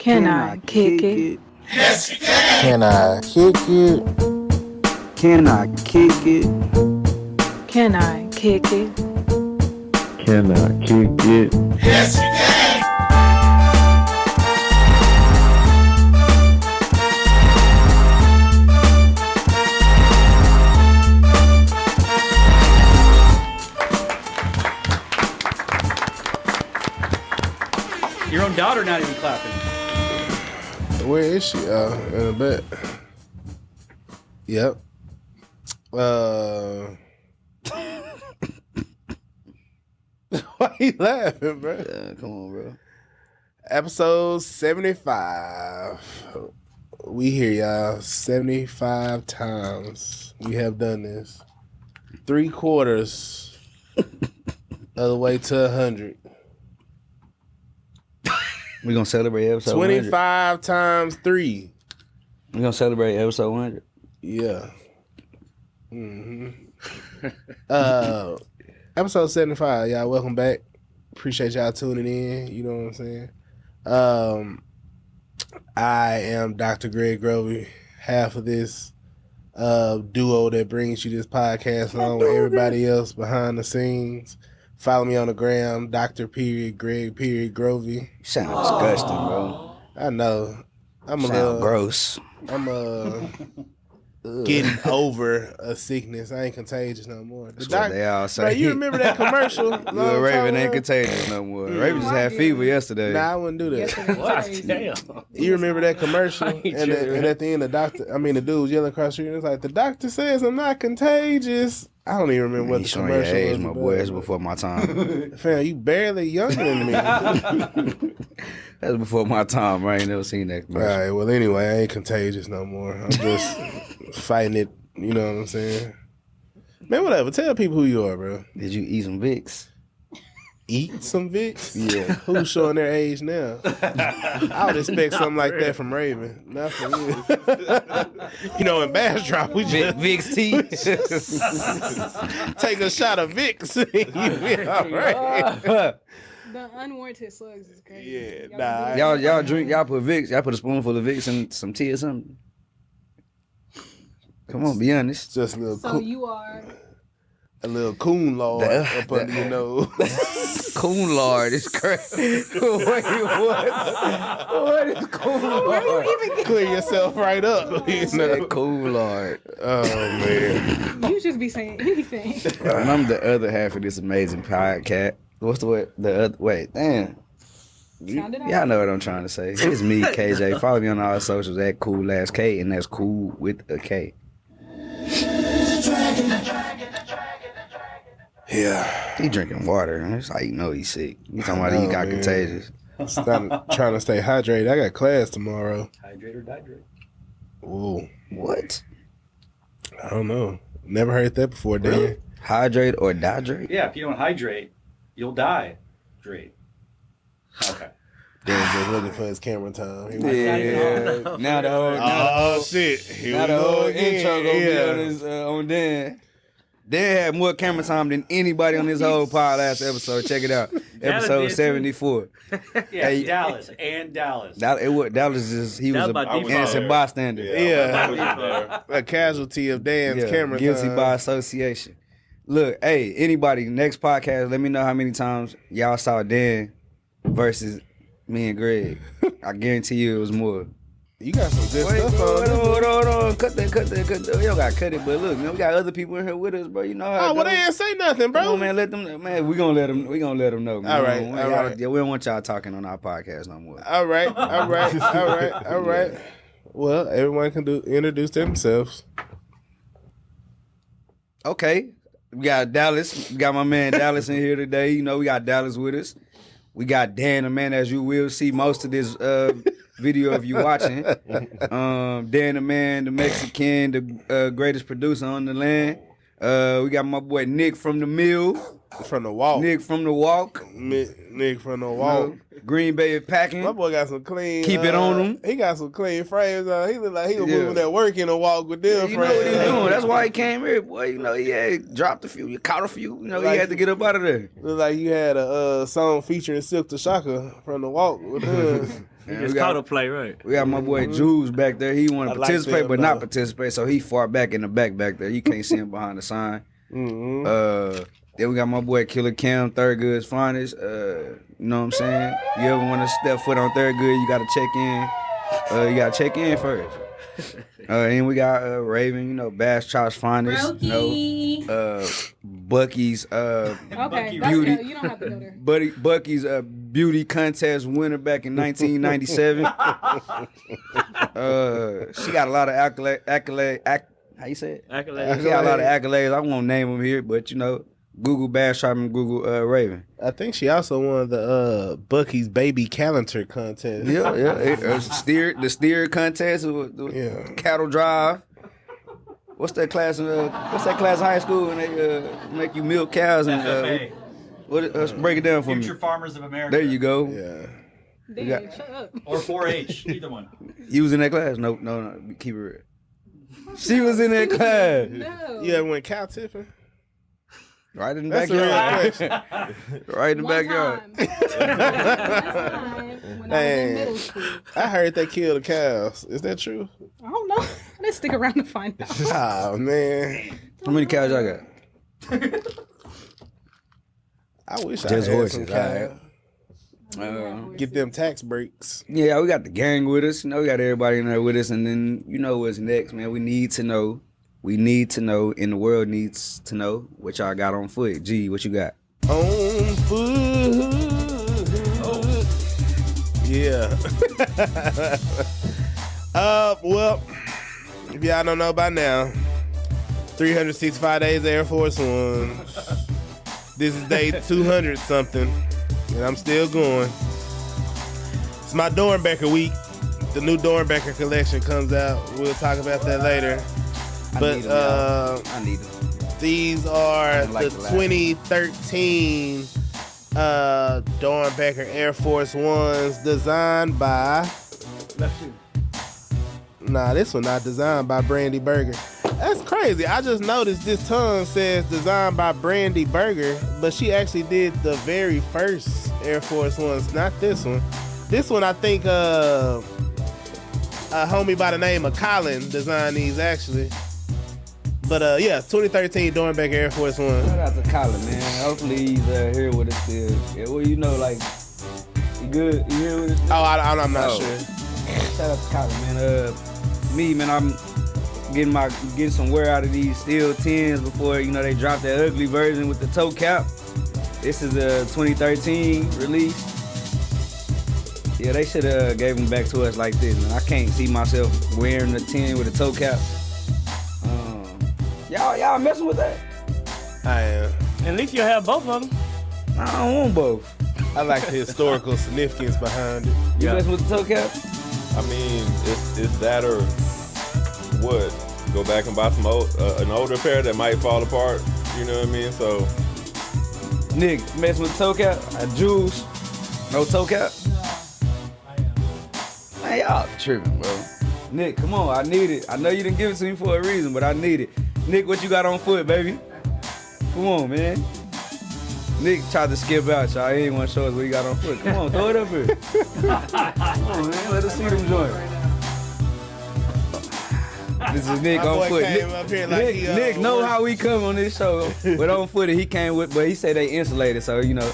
Can I kick it? Yes, you can. Can I kick it? Can I kick it? Can I kick it? Can I kick it? Yes, you can. Your own daughter not even clapping. Where is she? In a bit. Yep. Why you laughing, bro? Come on, bro. Episode 75. We here, y'all. 75 times we have done this. 3/4 of the way to 100. We're going to celebrate episode 25 100. times 3. We're going to celebrate episode 100. Yeah. Episode 75, y'all. Welcome back. Appreciate y'all tuning in. You know what I'm saying? I am Dr. Greg Grovey, half of this duo that brings you this podcast along with everybody else behind the scenes. Follow me on the gram, Dr. Greg Grovey. You sound disgusting, bro. I know. I'm Sound gross. I'm getting over a sickness. I ain't contagious no more. That's what they all say. Bro, you remember that commercial? You a Raven ain't contagious no more. Raven just had fever yesterday. Nah, I wouldn't do that. What? Damn. You remember that commercial? And at the end, the dude was yelling across the street. It's like, the doctor says I'm not contagious. I don't even remember what the showing your commercial age, was. my boy. That's before my time. Fam, you barely younger than me. That's before my time. I ain't never seen that All commercial. right, well, anyway, I ain't contagious no more. I'm just fighting it. You know what I'm saying? Man, whatever. Tell people who you are, bro. Did you eat some Vicks? Eat some Vicks? Yeah. Who's showing their age now? I would expect something like that from Raven. Not from you. You know, in Bastrop, we just Vicks tea. take a shot of Vicks. You be all right. The unwarranted slugs is crazy. Yeah, nah. Y'all drink, y'all put Vicks, y'all put a spoonful of Vicks in some tea or something? Come on, be honest. Just a little So you are. a little coon lord up under your nose. Coon Lord is crazy. Wait, what? What is Coon Lord? Clear yourself right up. You know? Coon Lord. Oh, man. You just be saying anything. I'm the other half of this amazing podcast. What's the word? The other, wait, damn. Sound it out. Y'all know what I'm trying to say. It's me, KJ. Follow me on all socials at cool_K, and that's cool with a K. Yeah. He drinking water. That's how you know he's sick. You talking about he got man. contagious. Trying to stay hydrated. I got class tomorrow. Hydrate or dihydrate? Whoa. What? I don't know. Never heard that before, Dan. Really? Hydrate or dihydrate? Yeah, if you don't hydrate, you'll die. Drake. Okay. Dan's just looking for his camera time. Yeah. Now the whole Shit. Here now we the go whole again. intro gonna be on his on Dan. Dan had more camera time than anybody on this whole podcast episode. Check it out. Episode 74. Yeah, Hey, Dallas. Dallas Dallas is he was That by an default. innocent bystander. Yeah. A casualty of Dan's camera guilty time. by association. Look, hey, anybody, next podcast, let me know how many times y'all saw Dan versus me and Greg. I guarantee you it was more. You got some good Wait, stuff hold on. on. Cut that. We don't gotta cut it, but look, man, we got other people in here with us, bro. You know how Oh, it well, goes. they ain't say nothing, bro. Come on, man, let them, man, we gonna let them know, man. All right, We all right. Yeah, we don't want y'all talking on our podcast no more. All right. Well, everyone can introduce themselves. Okay. We got Dallas. We got my man Dallas in here today. You know, we got Dallas with us. We got Dan, the man, as you will see most of this video of you watching. Dan, the man, the Mexican, the greatest producer on the land. We got my boy Nick from the Mill. From the walk. Nick from the Walk. Nick from the walk. Green Bay Packing. My boy got some clean. Keep it on him. He got some clean frames. He look like he was Yeah. moving that work in the walk with them You know frames. what he's doing. That's why he came here, boy. You know, he had dropped a few. You caught a few. You know, he had to get up out of there. Look like you had a song featuring Silk the Shocker from the walk with them. And It's caught a play, right? we got my boy Jules back there. He want I to like participate, them, but not though. participate. So he far back in the back there. You can't see him behind the sign. Mm-hmm. Then we got my boy Killer Cam, Third Good's finest. You know what I'm saying? You ever want to step foot on Third Good, you gotta check in. You gotta check in first. And we got Raven, you know, Bass Chop's finest. You know, Bucky's Okay, that's Beauty. good. You don't have to go there. Bucky's beauty contest winner back in 1997. She got a lot of accolade. How you say it? Accolades. She got a lot of accolades. I won't name them here, but you know, Google Bass Chop and Google Raven. I think she also won the Bucky's baby calendar contest. Yeah. The steer contest, Yeah. cattle drive. What's that class? What's that class in high school when they make you milk cows and FFA, let's break it down for Future me. Farmers of America. There you go. Yeah. Damn, shut up. Or 4-H, either one. You was in that class? No. Keep it real. She was in that class. No. You ever went cow tipping? Right in the That's a real backyard. question. Right in the One backyard. time. When I was in middle school. I heard they killed the cows. Is that true? I don't know. I didn't stick around to find out. Oh man, How many cows y'all got? I wish I Just had horses, some alright. cows. Get them tax breaks. Yeah, we got the gang with us. You know, we got everybody in there with us. And then, you know what's next, man. We need to know, and the world needs to know what y'all got on foot. G, what you got? On foot. Yeah. Well, if y'all don't know by now, 365 days Air Force Ones. This is day 200 something, and I'm still going. It's my Dornbecker week. The new Dornbecker collection comes out. We'll talk about that later. But I need them. these are like the the last 2013 Dornbecker Air Force Ones designed by. Nah, this one not designed by Brandy Burger. That's crazy. I just noticed this tongue says designed by Brandy Burger, but she actually did the very first Air Force Ones, not this one. This one, I think a homie by the name of Colin designed these actually. But yeah, 2013 Dornbecker Air Force One. Shout out to Colin, man. Hopefully he's here with us still. Yeah, well, you know, like, you good? You here with us still? Oh, I'm not sure. Shout out to Colin, man. Me, man, I'm getting some wear out of these steel 10s before, you know, they drop that ugly version with the toe cap. This is a 2013 release. Yeah, they should have gave them back to us like this, man. I can't see myself wearing the 10 with a toe cap. Y'all messing with that? I am. At least you have both of them. I don't want both. I like the historical significance behind it. You Yeah. messing with the toe cap? I mean, it's that or what? Go back and buy some an older pair that might fall apart. You know what I mean? So Nick, messing with the toe cap? Juice, no toe cap? Man, y'all tripping, bro. Nick, come on, I need it. I know you didn't give it to me for a reason, but I need it. Nick, what you got on foot, baby? Come on, man. Nick tried to skip out, y'all. He ain't want to show us what he got on foot. Come on, throw it up here. Come on, man. Let us see them joints. This is Nick My on boy foot. came Nick, up here like Nick, he, Nick know how we come on this show. But on foot, he came with, but he said they insulated, so, you know.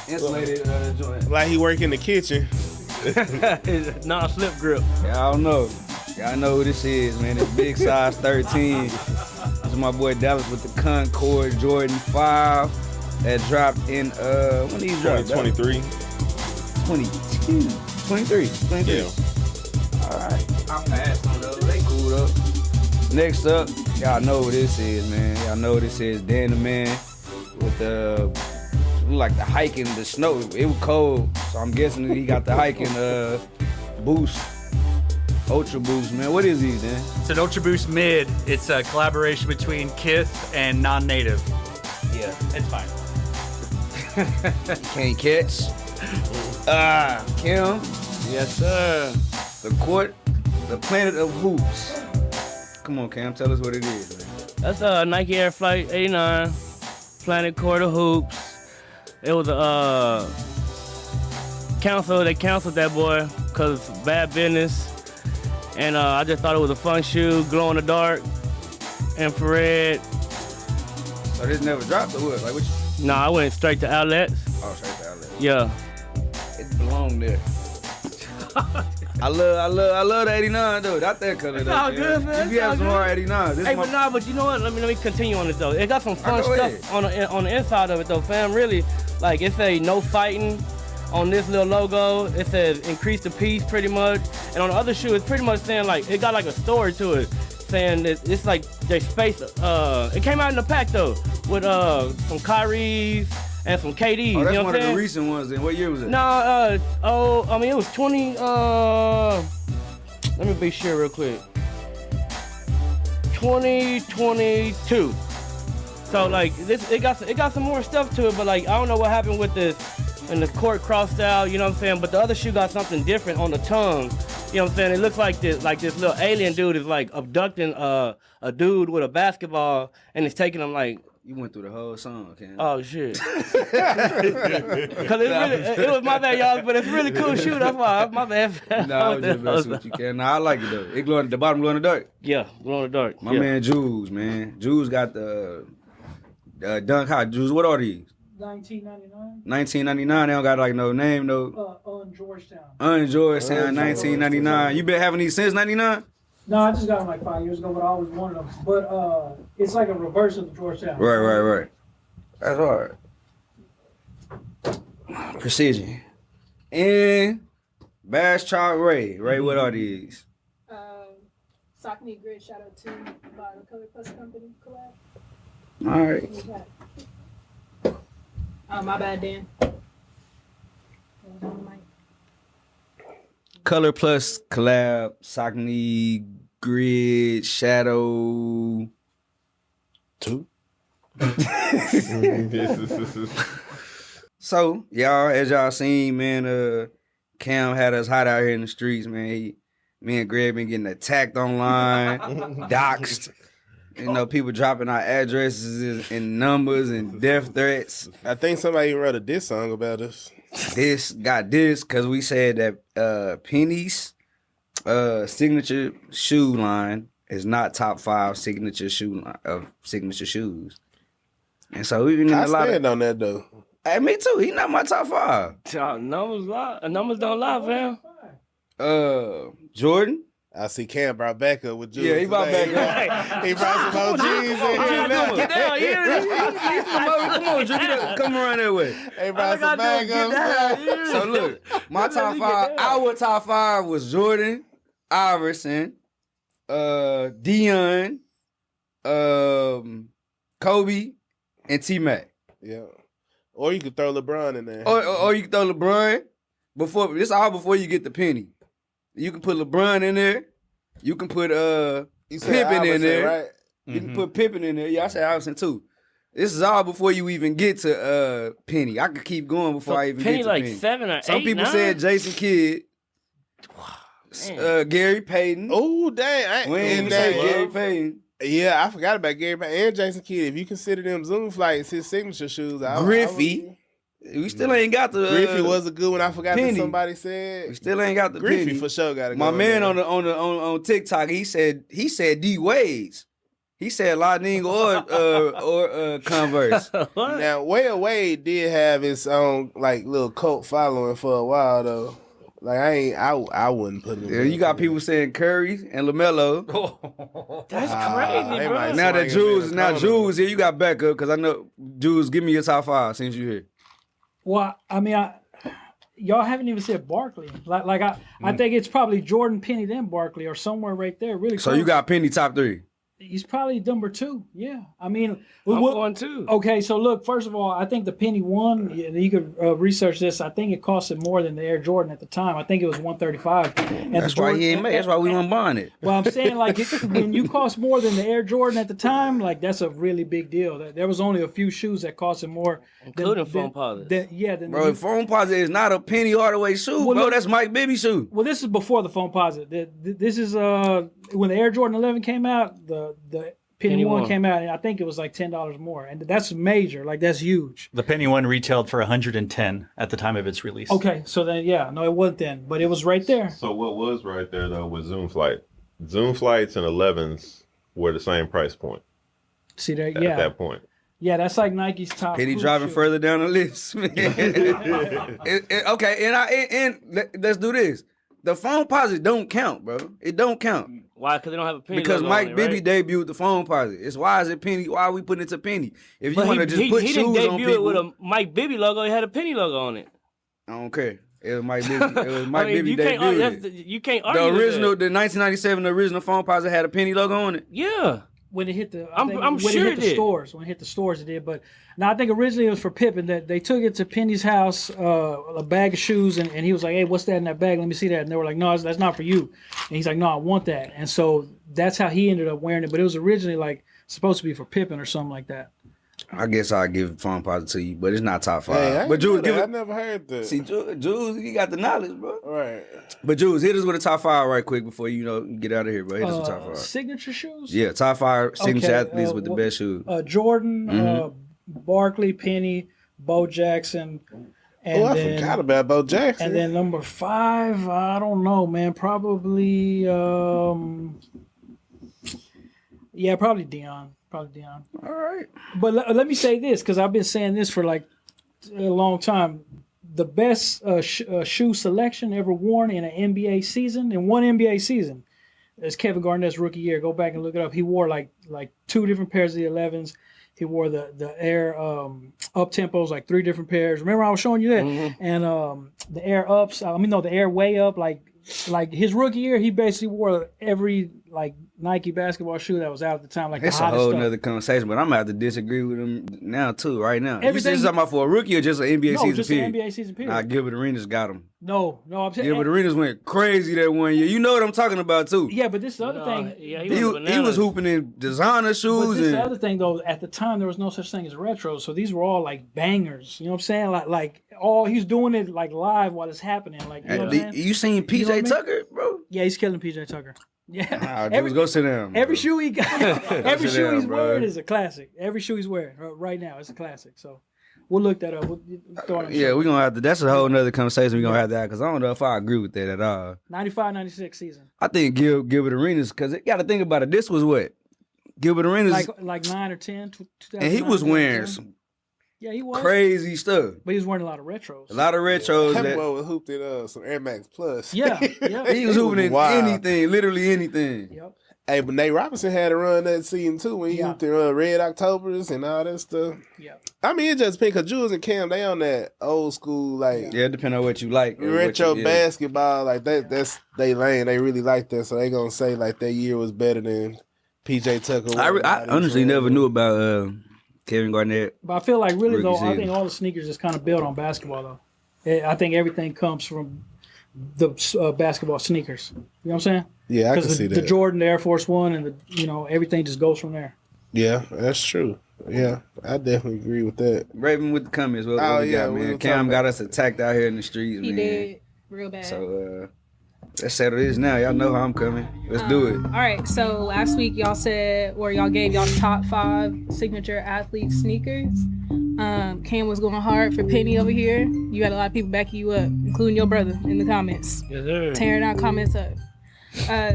Insulated joint. Like he work in the kitchen. Non-slip grip. Y'all know. Y'all know who this is, man. It's big size 13. This is my boy Dallas with the Concord Jordan 5 that dropped in, when these dropped? 2023. 22. 23. Yeah. Alright. I passed on those. They cool though. Next up, y'all know what this is, man. Y'all know what this is. Dan the Man with the like the hiking, the snow. It was cold, so I'm guessing he got the hiking boost. Ultra Boost, man. What is these, man? It's an Ultra Boost Mid. It's a collaboration between Kith and Non-Native. Yeah. It's fine. Can't catch. Kim. Yes, sir. The Planet of Hoops. Come on, Cam, tell us what it is, man. That's Nike Air Flight 89, Planet Court of Hoops. It was They canceled that boy because of bad business. And I just thought it was a fun shoe, glow in the dark, infrared. So this never dropped or what? Like what? Nah, I went straight to outlets. Oh, straight to outlet. Yeah. It belonged there. I love the 89 though. That's that color. It's though, all good, man. You be It's all having some good. hard 89. This Hey, my- but nah, but you know what? Let me continue on this though. It got some fun Go stuff on the inside of it though, fam. Really, like it say no fighting on this little logo. It says increase the peace pretty much, and on the other shoe, it's pretty much saying like it got like a story to it, saying that it's like they space. It came out in the pack though with some Kyrie's and some KD's. Oh, that's you know one what of I'm the saying? recent ones. Then what year was it? Nah, I mean it was 20. Let me be sure real quick. 2022. So like this, it got some more stuff to it, but like I don't know what happened with this, and the court crossed out. You know what I'm saying? But the other shoe got something different on the tongue. You know what I'm saying? It looks like this little alien dude is like abducting a dude with a basketball, and it's taking him like. You went through the whole song, Cam. Oh shit! Cause it was my bad, y'all, but it's a really cool shoe. That's why my bad. Nah, I was just messing with you, Cam. Nah, I like it though. It the bottom glow in the dark. Yeah, glow in the dark. My yeah. man Jules, man. Jules got the Dunk High. Jules, what are these? 1999. 1999. They don't got like no name, no. On Georgetown. Georgetown, 1999. You been having these since 99? No, I just got them like 5 years ago, but I always wanted them. But it's like a reverse of the Georgetown. Right. That's hard. Precision. And Bass Child Ray. Ray, what are these? Saucony Grid Shadow 2 by the Color Plus Company collab. All right. My bad, Dan. Color Plus collab, Saucony Grid Shadow 2. So, y'all, as y'all seen, man, Cam had us hot out here in the streets, man. Me and Greg been getting attacked online, doxxed. You know, people dropping our addresses and numbers and death threats. I think somebody wrote a diss song about us. This got this because we said that Penny's signature shoe line is not top 5 signature shoe line of signature shoes. And so we've been in I a lot stand on that though. Hey, me too. He not my top 5. Numbers don't lie, fam. Jordan. I see Cam brought back up with Jules. Yeah, he brought today. back up. He brought some OGs in here. Get down, Come on, Jordan. Come around that way. He brought some backups. So look, my top 5, our top 5 was Jordan, Iverson, Dion, Kobe, and T-Mac. Yeah. Or you could throw LeBron in there. Or you can throw LeBron. This all before you get the penny. You can put LeBron in there. You can put Pippen in there. Right? You can put Pippen in there. Yeah, I said Iverson too. This is all before you even get to Penny. I could keep going before I even Penny get to like Penny. 7 or 8. Some people said Jason Kidd. Gary Payton. Oh, dang. We ain't even say Gary Payton. Yeah, I forgot about Gary Payton and Jason Kidd. If you consider them Zoom flights his signature shoes, Griffey. We still ain't got the Griffey was a good one. I forgot Penny. that somebody said. We still ain't got the Griffey Penny. for sure got to go. My man there. on TikTok, he said D Wade's. He said Lightning or Converse. Now Wade did have his own like little cult following for a while though. Like I wouldn't put him. Yeah, you got people saying Curry and LaMelo. That's crazy, bro. Now that Jules here, you got backup because I know Jules. Give me your top 5 since you here. Well, I mean, y'all haven't even said Barkley. I think it's probably Jordan, Penny, then Barkley, or somewhere right there. Really. So close. you got Penny top 3. He's probably number 2. Yeah. I mean, I'm going 2. Okay, so look, first of all, I think the Penny one, you could research this. I think it costed more than the Air Jordan at the time. I think it was $135. And That's why he ain't made. That's why we weren't buying it. Well, I'm saying when you cost more than the Air Jordan at the time, like that's a really big deal. There was only a few shoes that costed more, including Foam Posits. Bro, Foam Posit is not a Penny Hardaway shoe, well, bro. Look, that's Mike Bibby shoe. Well, this is before the Foam Posit. This is when the Air Jordan 11 came out. The Penny one came out, and I think it was like $10 more, and that's major. Like that's huge. The penny one retailed for $110 at the time of its release. Okay, so then no, it wasn't then, but it was right there. So what was right there though was Zoom Flight. Zoom Flights and 11s were the same price point. See there, at that point. Yeah, that's like Nike's top. Penny group driving shoe. further down the list, man. Okay, and let's do this. The phone posit don't count, bro. It don't count. Why? Because they don't have a penny. Because logo Mike on it, Bibby right? debuted the phone posit. It's why is it penny? Why are we putting it to penny? If you But want to just put he shoes didn't on debut people, it with a Mike Bibby logo. It had a penny logo on it. I don't care. It was Mike Bibby. It was Mike I mean, Bibby you can't argue, debuted it. you can't argue. The with original, that. the 1997, the original phone posit had a penny logo on it. Yeah. When it hit the, I'm when sure it hit it the did. stores. When it hit the stores, it did. But now I think originally it was for Pippen. That they took it to Penny's house, a bag of shoes, and he was like, "Hey, what's that in that bag? Let me see that." And they were like, "No, that's not for you." And he's like, "No, I want that." And so that's how he ended up wearing it. But it was originally like supposed to be for Pippen or something like that. I guess I'll give phone posit to you, but it's not top 5. Hey, but Jules, I never heard that. See, Jules, you got the knowledge, bro. Right. But Jules, hit us with a top 5 right quick before you get out of here, bro. Hit us with top 5. Signature shoes. Yeah, top 5 signature Okay, athletes with the best shoes. Jordan, Barkley, Penny, Bo Jackson, and I then, forgot about Bo Jackson. And then number 5, I don't know, man. Probably, probably Dion. Probably Dion. All right. But let me say this, because I've been saying this for like a long time. The best shoe selection ever worn in an NBA season, in one NBA season, is Kevin Garnett's rookie year. Go back and look it up. He wore like 2 different pairs of the 11s. He wore the Air up tempos, like 3 different pairs. Remember I was showing you that? Mm-hmm. And the Air ups, the Air way up, like his rookie year, he basically wore every like Nike basketball shoe that was out at the time. Like it's the a hottest whole stuff. nother conversation, but I'm gonna have to disagree with him now too, right now. Everything You talking about for a rookie or just an NBA No, season just period? an NBA season period. Nah, Gilbert Arenas got him. No, I'm saying Gilbert Arenas went crazy that one year. You know what I'm talking about too. Yeah, but this is the other thing. Yeah, He was hooping in designer But shoes this is and the other thing though. At the time, there was no such thing as retro, so these were all like bangers. You know what I'm saying? Like all he's doing it like live while it's happening. Like you know what I'm saying? You seen PJ You know what I mean? Tucker, bro? Yeah, he's killing PJ Tucker. Yeah, Just go sit down. every shoe he got, every sit shoe down, he's bro. wearing is a classic. Every shoe he's wearing right now is a classic. So we'll look that up. We'll throw it on the Yeah, show. we're gonna have to. That's a whole nother conversation we're gonna have to have because I don't know if I agree with that at all. 95-96 season. I think Gilbert Arenas because you got to think about it. This was what Gilbert Arenas, Like 9 or 10. and he was wearing some Yeah, he was crazy stuff. But he was wearing a lot of retros. A lot of retros. That That, boy was hooped in some Air Max Plus. Yeah. he was hooping in wild. anything, literally anything. Yep. Hey, but Nate Robinson had a run that season too when he hooped in Red Octobers and all that stuff. Yeah. I mean, it just because Jules and Cam, they on that old school like Yeah, depending on what you like. or retro what you, basketball. Like that's they lane. They really like that, so they gonna say like that year was better than PJ Tucker. I honestly never knew about Kevin Garnett. But I feel like really though, Rookie I season. think all the sneakers is kind of built on basketball though. I think everything comes from the basketball sneakers. You know what I'm saying? Yeah, I can Because see the that. Jordan, the Air Force One, and everything just goes from there. Yeah, that's true. Yeah, I definitely agree with that. Raven with the comments. What Oh, we yeah, got, we man? were Cam talking got about- us attacked out here in the streets, He man. did real bad. So let's settle this now. Y'all know how I'm coming. Let's do it. All right, so last week y'all said, or y'all gave y'all top 5 signature athlete sneakers. Cam was going hard for Penny over here. You had a lot of people backing you up, including your brother in the comments. Yes, sir. Tearing our comments up.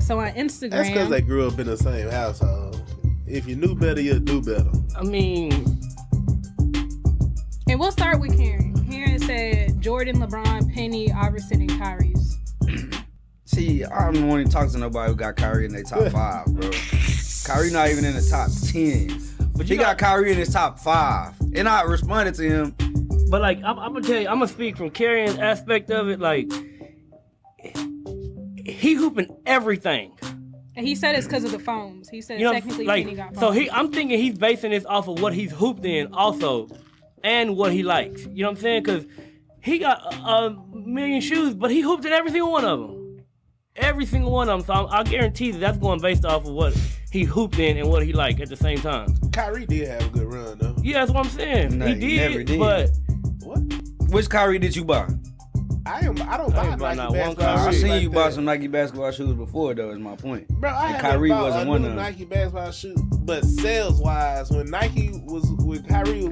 So on Instagram. That's because they grew up in the same household. If you knew better, you'd do better. I mean, And we'll start with Karen. Karen said Jordan, LeBron, Penny, Iverson, and Kyrie's. See, I don't want to talk to nobody who got Kyrie in their top 5, bro. Kyrie not even in the top 10. But he got Kyrie in his top 5. And I responded to him. but like I'm gonna tell you, I'm gonna speak from Carrion's aspect of it. Like he hooping everything. And he said it's because of the foams. He said You know, technically like Penny got so foams. I'm thinking he's basing this off of what he's hooped in also, and what he likes. You know what I'm saying? Because he got a million shoes, but he hooped in every single one of them. Every single one of them. So I guarantee that's going based off of what he hooped in and what he liked at the same time. Kyrie did have a good run though. Yeah, that's what I'm saying. No, he he never did. but What? Which Kyrie did you buy? I don't buy not Nike one basketball Kyrie. I shoes seen like you that. buy some Nike basketball shoes before, though. Is my point. Bro, I And haven't Kyrie bought wasn't a one new of them. Nike basketball shoes, but sales wise, when Kyrie was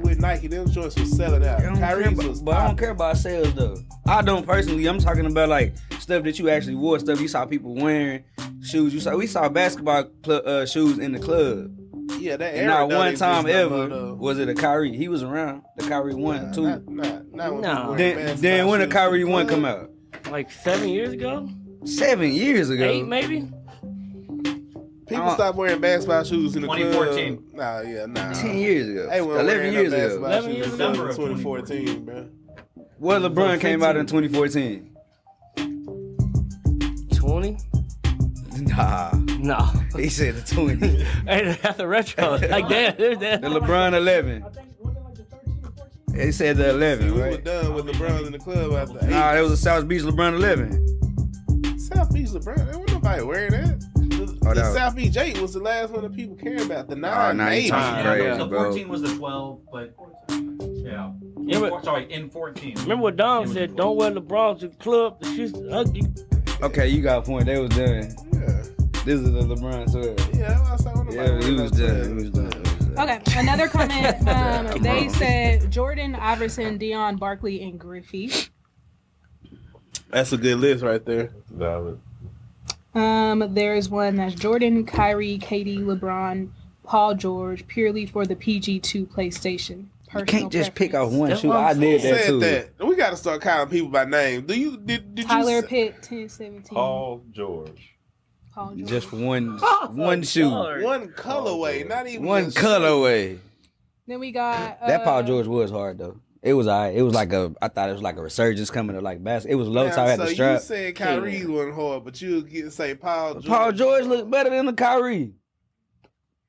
with Nike, them joints was selling out. Kyrie's was But I don't care about sales though. I don't personally. I'm talking about like stuff that you actually wore, stuff you saw people wearing, shoes. We saw basketball shoes in the club. Yeah, that And era not don't one exist time no ever more, though. was it a Kyrie. He was around. The Kyrie 1, 2. Not when people wear Then when the basketball Kyrie shoes 1 in the come club. out? Like 7 years ago? 7 years ago. 8 maybe? People stopped wearing basketball shoes in the 2014. club. Nah. 10 years ago. Hey, 11 years ago. 11 years ago? December of 2014, bro. Well, LeBron came out in 2014. 20? Nah. No. He said the 20. Hey, that's a retro. Like, damn, there's that. The LeBron 11. He said the 11, We were right? done with LeBron in the club after 8. Nah, that was a South Beach LeBron 11. South Beach LeBron. There wasn't nobody wearing that. The that was- South Beach 8 was the last one that people cared about. The 9, nah, you maybe. talking crazy, The bro. 14 was the 12, but yeah. In 14. Remember what Dom said? Don't wear LeBron to the club. The shit's ugly. Okay, you got a point. They was done. Yeah. This is the LeBron 12. Yeah, I saw nobody Yeah, wearing he was no done. He was done. Okay, another comment. They said Jordan, Iverson, Deion, Barkley, and Griffey. That's a good list right there. Valid. There's one that's Jordan, Kyrie, KD, LeBron, Paul George, purely for the PG2 PlayStation. You can't just pick off preference. one That's shoe. what I'm I did Who that said too. that? We got to start calling people by name. Did Tyler you Pitt, 1017. Paul George. Paul George. Just for one shoe. one colorway, not even One a shoe. colorway. Then we got That Paul George was hard though. It was alright. It was like I thought it was like a resurgence coming to like basketball. It was low Now, top at so the strap. you said Kyrie wasn't hard, but you say Paul George. Paul George looked better than the Kyrie.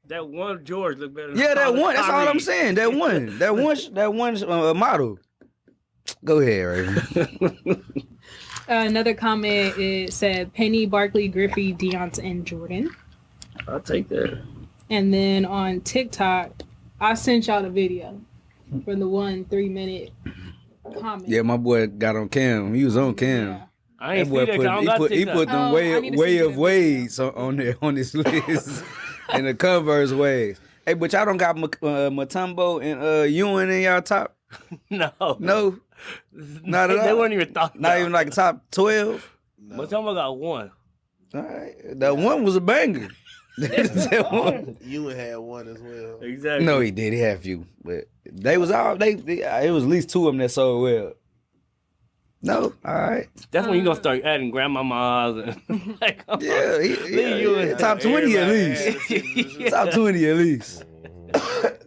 That one George looked better than Yeah, that all the one. That's all I'm Kyrie. saying. That one model. Go ahead, Raven. another comment, it said Penny, Barkley, Griffey, Deion, and Jordan. I'll take that. And then on TikTok, I sent y'all the video from the 1 3-minute comment. Yeah, my boy got on cam. He was on cam. Yeah. I ain't That boy see that 'cause I don't got he TikTok. put them Oh, I need to way see of that ways on there on this list. And the Converse ways. Hey, but y'all don't got Mutombo and Ewan in y'all top? No. No, not at all. They weren't even thought Not about. even like top 12. But someone got one. All right, that one was a banger. That one. You had one as well. Exactly. No, he did. He had a few, but they was all they. It was at least 2 of them that sold well. No, all right. That's when you gonna start adding grandmamas and like, Yeah, you in top 20 at Everybody least. had Top 20 at least.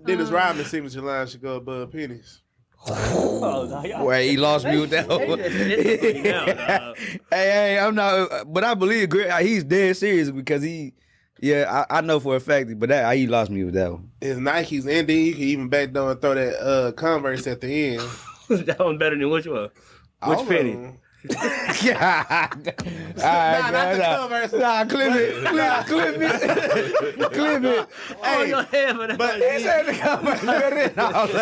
Dennis Rodman's signature line should go above pennies. oh, no, y'all- Where he lost me with that one. They now, dog. Hey, I'm not, but I believe he's dead serious because I know for a fact, but he lost me with that one. It's Nikes, and then you can even back down and throw that Converse at the end. That one better than which one? All Which of penny? them. Yeah. All right, not the Converse. Nah, clip it. Clip it. Oh, Hey, your head, but but He said the Converse better than all of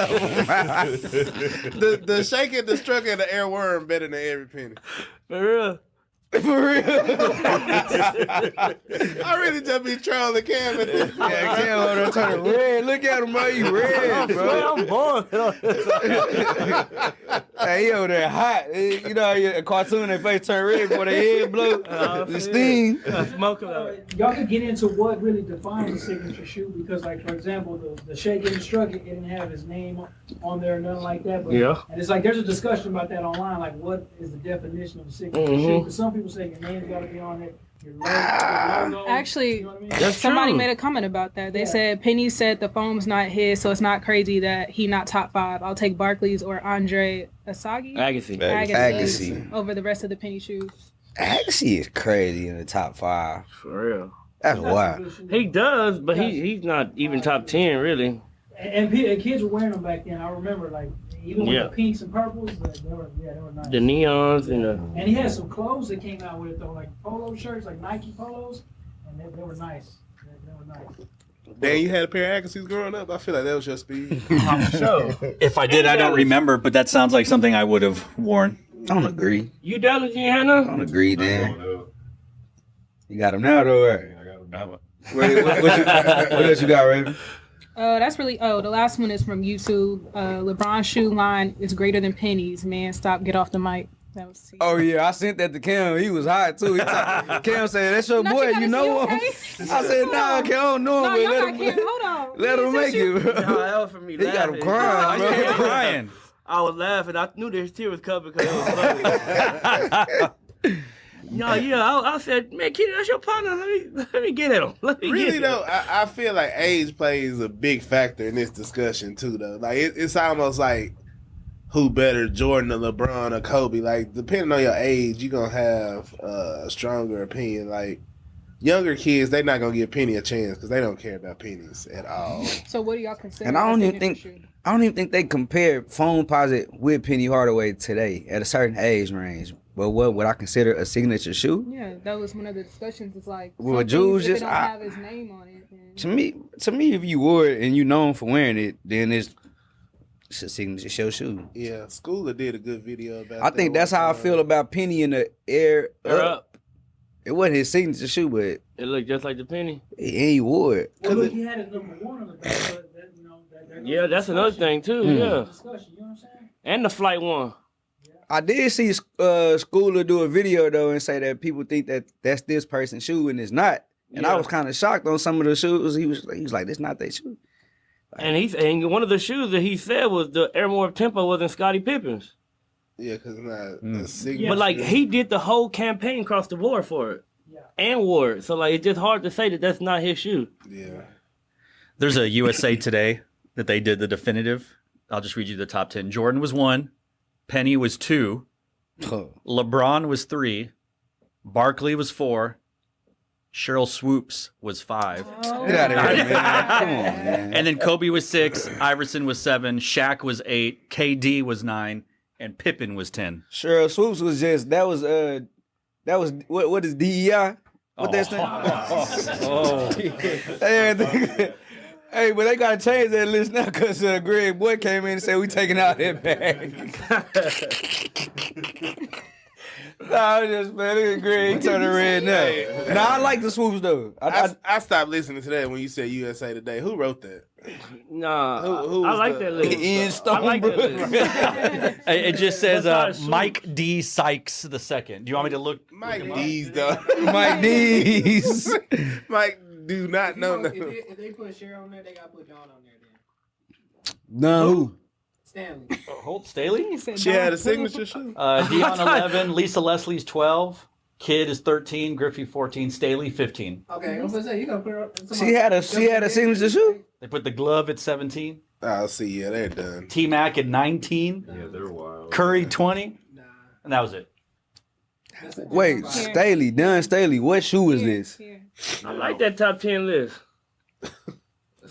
them. the shake and the struck and the air worm better than every penny. for real. For real. I really just be trolling Cam at this point. Yeah, Cam over there turning red. Look at him, bro. You red, bro. I'm born. Hey, he over there hot. You know, a cartoon, their face turn red before their head blow. The steam. Smoking out. Y'all could get into what really defines a signature shoe because, like, for example, the shake and the struck, it didn't have his name on there or nothing like that. But, Yeah. And it's like there's a discussion about that online, like what is the definition of a signature Mhm. shoe? Because some people say your name's got to be on it, your logo. Actually, you know what I mean? That's somebody true. made a comment about that. They Yeah. said Penny said the foam's not his, so it's not crazy that he not top 5. I'll take Barkley's or Andre Agassi Agassi. over the rest of the Penny shoes. Agassi is crazy in the top 5. For real. That's That's a wild. good shoe. He does, but he's not even top 10, really. And kids were wearing them back then. I remember, like, even with Yeah. the pinks and purples, they were nice. The neons and the. And he had some clothes that came out with it, though, like polo shirts, like Nike polos, and they were nice. They were nice. Dan, you had a pair of Agassiz growing up? I feel like that was your speed. If I did, I don't remember, but that sounds like something I would have worn. I don't agree. You Dallas, you ain't had I none? don't agree, Dan. You got him now, though, right? I got him. What else you got, Raven? That's really. Oh, the last one is from YouTube. LeBron shoe line is greater than pennies. Man, stop. Get off the mic. That was. Oh yeah, I sent that to Cam. He was hot too. Cam said, "That's your boy. You know him." Okay? I said, "Nah, Cam, I don't know him, No, but y'all let got him, Cam. Hold on. let him make it." Bro. No, that was for me. He got him laughing. crying, bro. I was crying. I was laughing. I knew there's tears coming because it was funny. No, yeah, I said, man, Kenny, that's your partner. Let me get at him. Let me Really get though, I feel like age plays a big factor in this discussion too. Though, like it's almost like who better, Jordan or LeBron or Kobe? Like depending on your age, you are gonna have a stronger opinion. Like younger kids, they're not gonna give Penny a chance because they don't care about pennies at all. So what do y'all consider? And I don't a even signature think shoe? I don't even think they compare phone posit with Penny Hardaway today at a certain age range. But what would I consider a signature shoe? Yeah, that was one of the discussions. It's like Well, some Jules things, if just- it don't I- have his name on it. Then... To me, if you wore it and you known for wearing it, then it's a signature shoe. Yeah, Schooler did a good video about. I think that's how I feel about Penny in the air up. It wasn't his signature shoe, but It looked just like the penny. he wore it. Well, look, he had it number one on the back, but that, you know, that Yeah, that's another thing too. Yeah, discussion. You know what I'm saying? and the flight one. I did see Schooler do a video though and say that people think that that's this person's shoe and it's not. And I Yeah. was kind of shocked on some of the shoes. He was like, "This not their shoe." And one of the shoes that he said was the Air More Tempo wasn't Scottie Pippen's. Yeah, because it's not a signature. But like he did the whole campaign across the board for it, and wore it. So like it's just hard to say that that's not his shoe. Yeah. There's a USA Today that they did the definitive. I'll just read you the top 10. Jordan was 1. Penny was 2. LeBron was 3. Barkley was 4. Cheryl Swoops was 5. Oh, Get out of here, man! Come on, man. And then Kobe was 6. Iverson was 7. Shaq was 8. KD was 9. And Pippen was 10. Cheryl Swoops was just that was what is DEI? What that's name? Oh. Hey, but they gotta change that list now because Greg Boy came in and said we taking out that bag. Nah, I'm just man. Look at Greg, he turning red now. Nah, I like the swoops though. I stopped listening to that when you said USA Today. Who wrote that? Nah, Who I was like the- that list. Ian I like that list. It just says That's not a Mike D. Sykes II. Do you want me to look? Mike D's though. Mike D's. Mike do not know. If they put Cher on there, they gotta put Dawn on there then. No, who? Stanley. Holt Staley? She had a signature shoe. Dion 11. Lisa Leslie's 12. Kid is 13. Griffey 14. Staley 15. Okay, I was gonna say you gonna put her. She had a signature shoe. They put the glove at 17. I'll see. Yeah, they're done. T Mac at 19. Yeah, they're wild. Curry 20. And that was it. Wait, Staley, Dunn Staley. What shoe is this? I like that top 10 list.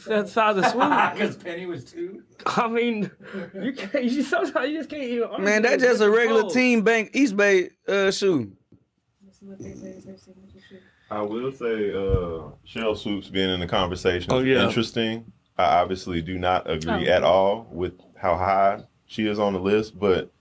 That size of swoop. Because Penny was 2. I mean, you can't. Sometimes you just can't even. argue Man, that's with just a regular both. Team Bank East Bay shoe. I will say Cheryl Swoops being in the conversation is yeah. interesting. I obviously do not agree at all with how high she is on the list, but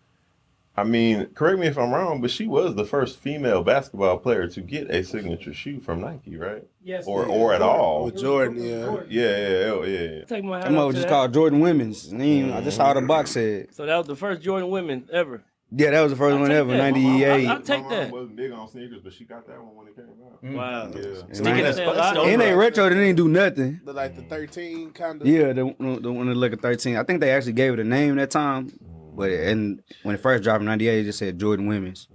I mean, correct me if I'm wrong, but she was the first female basketball player to get a signature shoe from Nike, right? Yes. Or at all. With Jordan, yeah. Yeah. Take my hat That off was to just that. called Jordan Women's. I just saw the box said. So that was the first Jordan women ever. Yeah, that was the first I'll one take ever, that. 98. I'll take My that. mom wasn't big on sneakers, but she got that one when it came out. Wow. Yeah. Speaking of Stone And they Rock, retro, they didn't do nothing. The, like the 13 kind of. Yeah, the one that look at 13. I think they actually gave it a name that time. But and when it first dropped in 98, it just said Jordan Women's.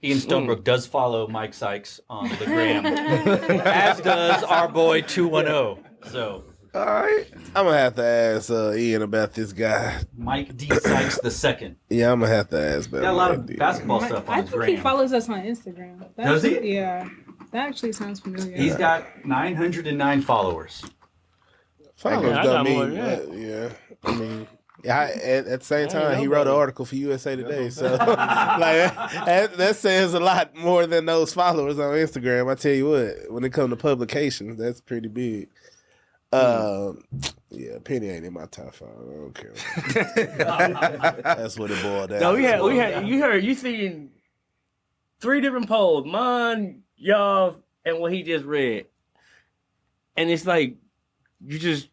Ian Stonebrook does follow Mike Sykes on the gram, as does our boy 210. So All right. I'm going to have to ask Ian about this guy. Mike D. Sykes II. Yeah, I'm going to have to ask about Got a lot of Mike D. basketball stuff on I his think he gram. follows us on Instagram. Does he? Yeah. That actually sounds familiar. He's got 909 followers. Followers I don't got more mean than that. yeah. I mean, at the same ain't time, he wrote an nobody. article for USA Today, so like that says a lot more than those followers on Instagram. I tell you what, when it comes to publications, that's pretty big. Yeah, Penny ain't in my top 5. I don't care. That's what it boiled down. No, you seen 3 different polls, mine, y'all, and what he just read, and it's like you just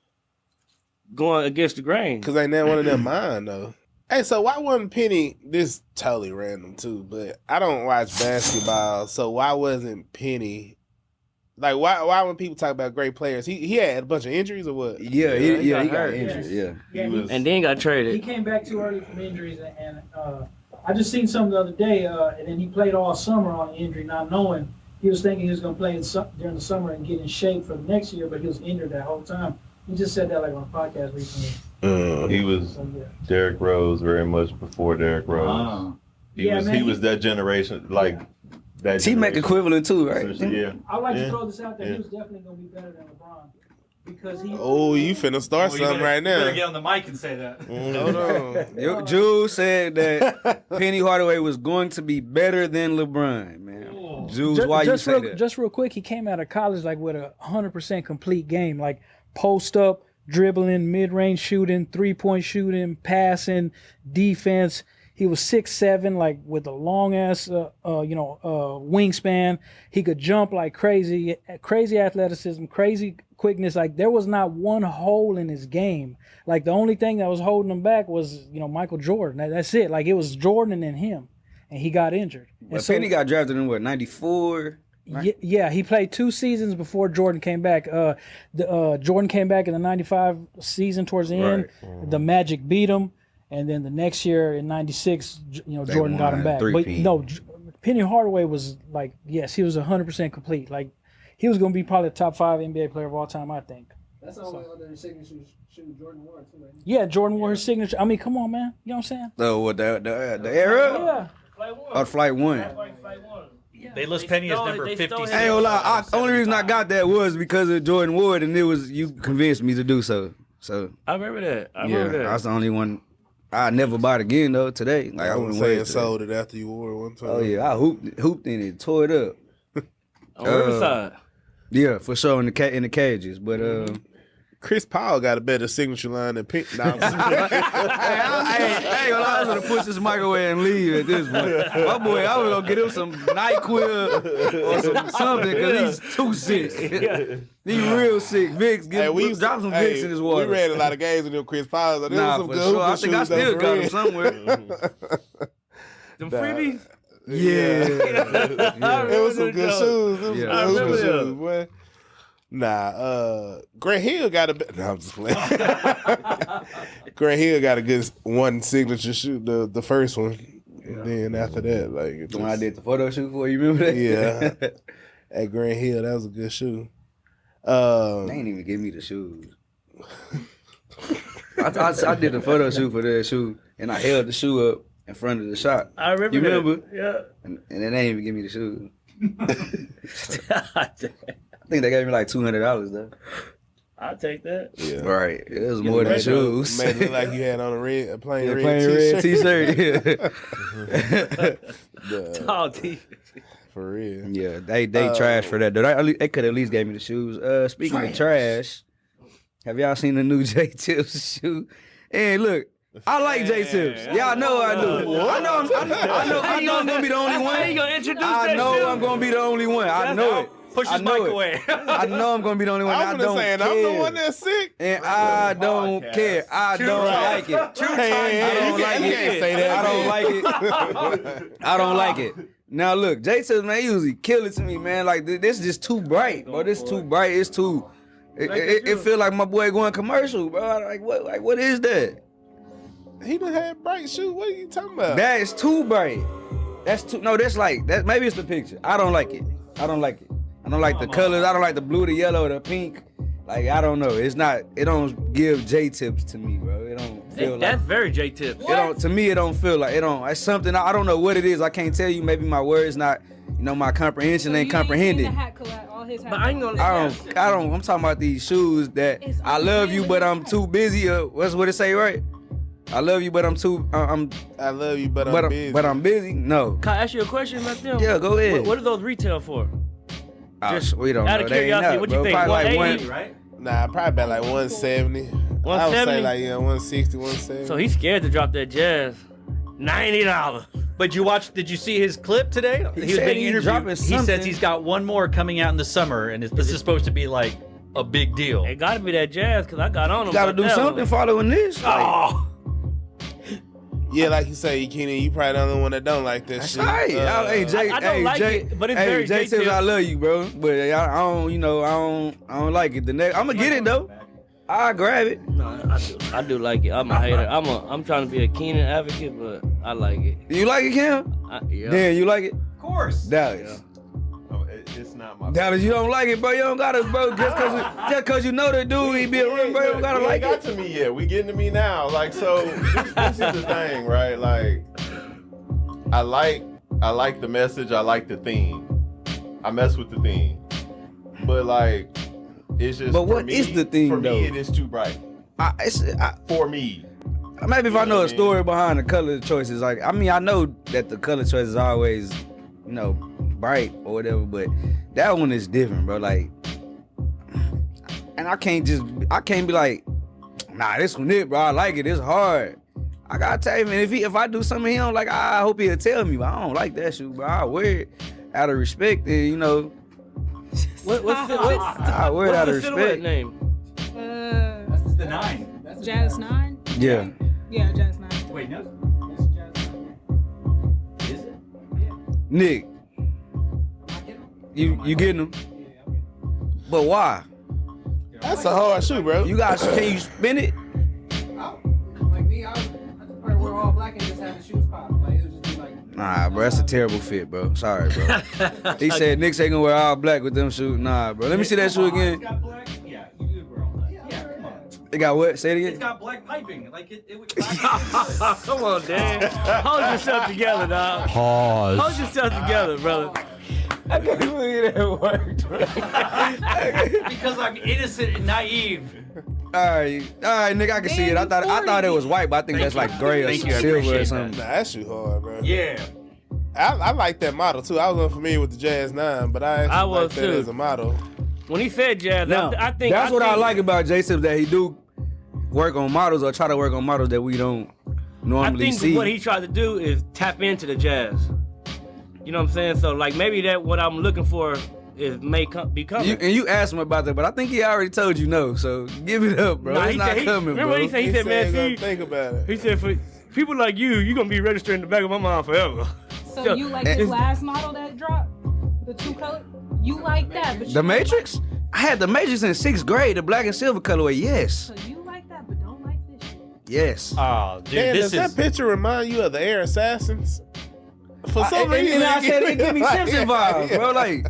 going against the grain. Cause ain't that one of them mine though. Hey, so why wasn't Penny? This totally random too, but I don't watch basketball, so why wasn't Penny? Like, why when people talk about great players, he had a bunch of injuries or what? Yeah, he got injured. Yeah, and then got traded. He came back too early from injuries, and I just seen something the other day, and then he played all summer on injury, not knowing. He was thinking he was going to play during the summer and get in shape for the next year, but he was injured that whole time. He just said that like on a podcast recently. He was Derrick Rose very much before Derrick Rose. He was that generation, like that. T-Mac equivalent too, right? Yeah. I like to throw this out there. He was definitely going to be better than LeBron because he. Oh, you finna start something right now. You better get on the mic and say that. Hold on. Jules said that Penny Hardaway was going to be better than LeBron, man. Jules, why you say that? Just real quick, he came out of college like with a 100% complete game, like post up, dribbling, mid-range shooting, 3-point shooting, passing, defense. He was 6'7", like with a long ass, wingspan. He could jump like crazy athleticism, crazy quickness. Like there was not one hole in his game. Like the only thing that was holding him back was, Michael Jordan. That's it. Like it was Jordan and then him, and he got injured. But Penny got drafted in what, 94? Right? Yeah, he played 2 seasons before Jordan came back. Jordan came back in the 95 season towards the end. Right. The Magic beat him. And then the next year in '96, Jordan got him back. But no, Penny Hardaway was like, yes, he was 100% complete. Like, he was going to be probably the top 5 NBA player of all time, I think. That's the only other signature shoe Jordan wore too, right? Yeah, Jordan wore his signature. I mean, come on, man. You know what I'm saying? So what the era? Yeah. Flight 1. They list Penny as number 50. I ain't gonna lie. Only reason I got that was because of Jordan Ward, and you convinced me to do so. So I remember that. That's the only one. I never bought again though today. Like I wouldn't wear it. Sold it after you wore it one time. Oh yeah, I hooped in it, tore it up. On Riverside. Yeah, for sure in the cages, but Chris Paul got a better signature line than Penny. Hey, I was gonna push this mic away and leave at this point. My boy, I was gonna get him some NyQuil or something because he's too sick. He's real sick. Vicks, drop some Vicks in his water. We ran a lot of games with them Chris Paul. So nah, some for good sure. I think I still got him somewhere. Them freebies? Yeah. It was some good shoes. I remember shoes, boy. Nah, Grant Hill got a. No, I'm just playing. Grant Hill got a good one signature shoe, the first one, and then after that, like the one I did the photo shoot for. You remember that? Yeah, at Grant Hill, that was a good shoe. They ain't even give me the shoes. I did the photo shoot for that shoe, and I held the shoe up in front of the shot. I remember. You remember? That. Yeah. And they didn't even give me the shoes. I think they gave me like $200 though. I'll take that. Yeah. Right. It was more than shoes. Made it look like you had on a plain red t-shirt. Tall t. For real. Yeah, they trash for that. They could at least gave me the shoes. Speaking of trash, have y'all seen the new Jae Tips shoe? And look, I like Jae Tips. Y'all know I do. I know I'm gonna be the only one. How you gonna introduce I that know shoe? I'm gonna be the only one. I know it. Push his mic away. I know I'm gonna be the only one. I'm gonna say, I'm the one that's sick, and I don't care. I don't like it. I don't like it. Now look, Jae Tips, man, usually kill it to me, man. Like this is just too bright, bro. This too bright. It's too. It feel like my boy going commercial, bro. Like what is that? He done had bright shoes. What are you talking about? That is too bright. That's too. No, that's like that. Maybe it's the picture. I don't like it. I don't like the colors. I don't like the blue, the yellow, the pink. Like I don't know. It's not. It don't give Jae Tips to me, bro. It don't feel like. That's very Jae Tips. It don't. To me, it don't feel like. It don't. It's something. I don't know what it is. I can't tell you. Maybe my words not. My comprehension ain't comprehended. But I ain't gonna. I don't. I'm talking about these shoes that I love you, but I'm too busy. What's what it say, right? I love you, but I'm too. I love you, but I'm busy. But I'm busy. No. Can I ask you a question about them? Yeah, go ahead. What do those retail for? We don't Out know. of curiosity, what you think? Probably like 180, right? Nah, probably about like 170. I would 170? say like 160, 170. So he's scared to drop that Jazz. $90. But did you see his clip today? He was said being he interviewed. dropping He something. says he's got one more coming out in the summer, and this is supposed to be like a big deal. It gotta be that Jazz, because I got on him. You gotta do something following this. Oh. Yeah, like you say, Keenan, you probably the only one that don't like that shit. Hey, hey, Jay, I don't like Jay, it, but it's hey, very Jay Jae Tips, Tips. I love you, bro. But I don't like it. The next, I'm gonna get it though. I'll grab it. No, I do like it. I'm a hater. I'm trying to be a Keenan advocate, but I like it. You like it, Cam? Yeah. Dan, you like it? Of course. Dallas. It's not my. Dallas, you don't like it, bro. You don't gotta, bro. Just cause you know the dude, he be a ring, bro. You don't gotta like got it. to me yet. We getting to me now. Like, so this is the thing, right? Like, I like the message. I like the theme. I mess with the theme, but like, it's just. But for what me, is the theme, for though? me, it is too bright. For me. Maybe if I know what a story behind the color choices, like I mean, I know that the color choice is always, bright or whatever, but that one is different, bro. Like, and I can't be like, nah, this one it, bro. I like it. It's hard. I gotta tell him, and if I do something he don't like, I hope he'll tell me. But I don't like that shoe, bro. I wear it out of respect, and What's I wear it out of the silhouette respect. name? That's the 9. Jazz 9? Yeah. Yeah, Jazz 9. Wait, no. Is it? Nick, you getting them? But why? That's a hard shoe, bro. Can you spin it? Like me, I just probably wear all black and just have the shoes pop. Like it would just be like. Nah, bro, that's a terrible fit, bro. Sorry, bro. He said Nick ain't gonna wear all black with them shoes. Nah, bro. Let me see that shoe again. Got black? Yeah, you do wear all black. Yeah, come on. It got what? Say it It's again. got black piping. Like it would. Come on, Dan. Hold yourself together, dog. Pause. Hold yourself together, brother. I can't believe that worked, bro. Because I'm innocent and naive. All right, nigga, I can see it. I thought it was white, but I think that's like gray or Thank you, I silver or appreciate something. Nah, that shoe hard, bro. Yeah. I like that model too. I was unfamiliar with the Jazz 9, but I actually was like that too. as a model. When he said Jazz, Now, I think that's what I like about Jae Tips, that he do work on models or try to work on models that we don't I normally think see. what he tried to do is tap into the Jazz. You know what I'm saying? So like maybe that what I'm looking for is be coming. You asked him about that, but I think he already told you no. So give it up, bro. Nah, It's he not said coming, remember bro. what he said? He said, man, see, think about it. he said for people like you gonna be registering in the back of my mind forever. So you like the last model that dropped? The 2 color? You like that, but you The don't Matrix? I had the Matrix in 6th grade, the black and silver colorway. Yes, Like, so you like that, but don't like this shit. yes. Oh, dude, Dan, this does is. that picture remind you of the Air Assassins? For some And reason, I said it give me Simpson vibes, bro. Like,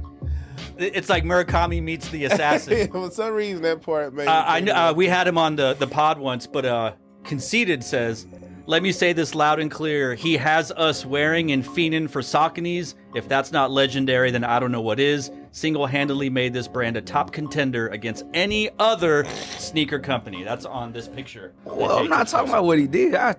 It's like Murakami meets the assassin. For some reason, that part made. I know we had him on the pod once, but Conceited says, "Let me say this loud and clear. He has us wearing and fiending for Saucony's. If that's not legendary, then I don't know what is. Single-handedly made this brand a top contender against any other sneaker company." That's on this picture. well, I'm not talking about what he did. I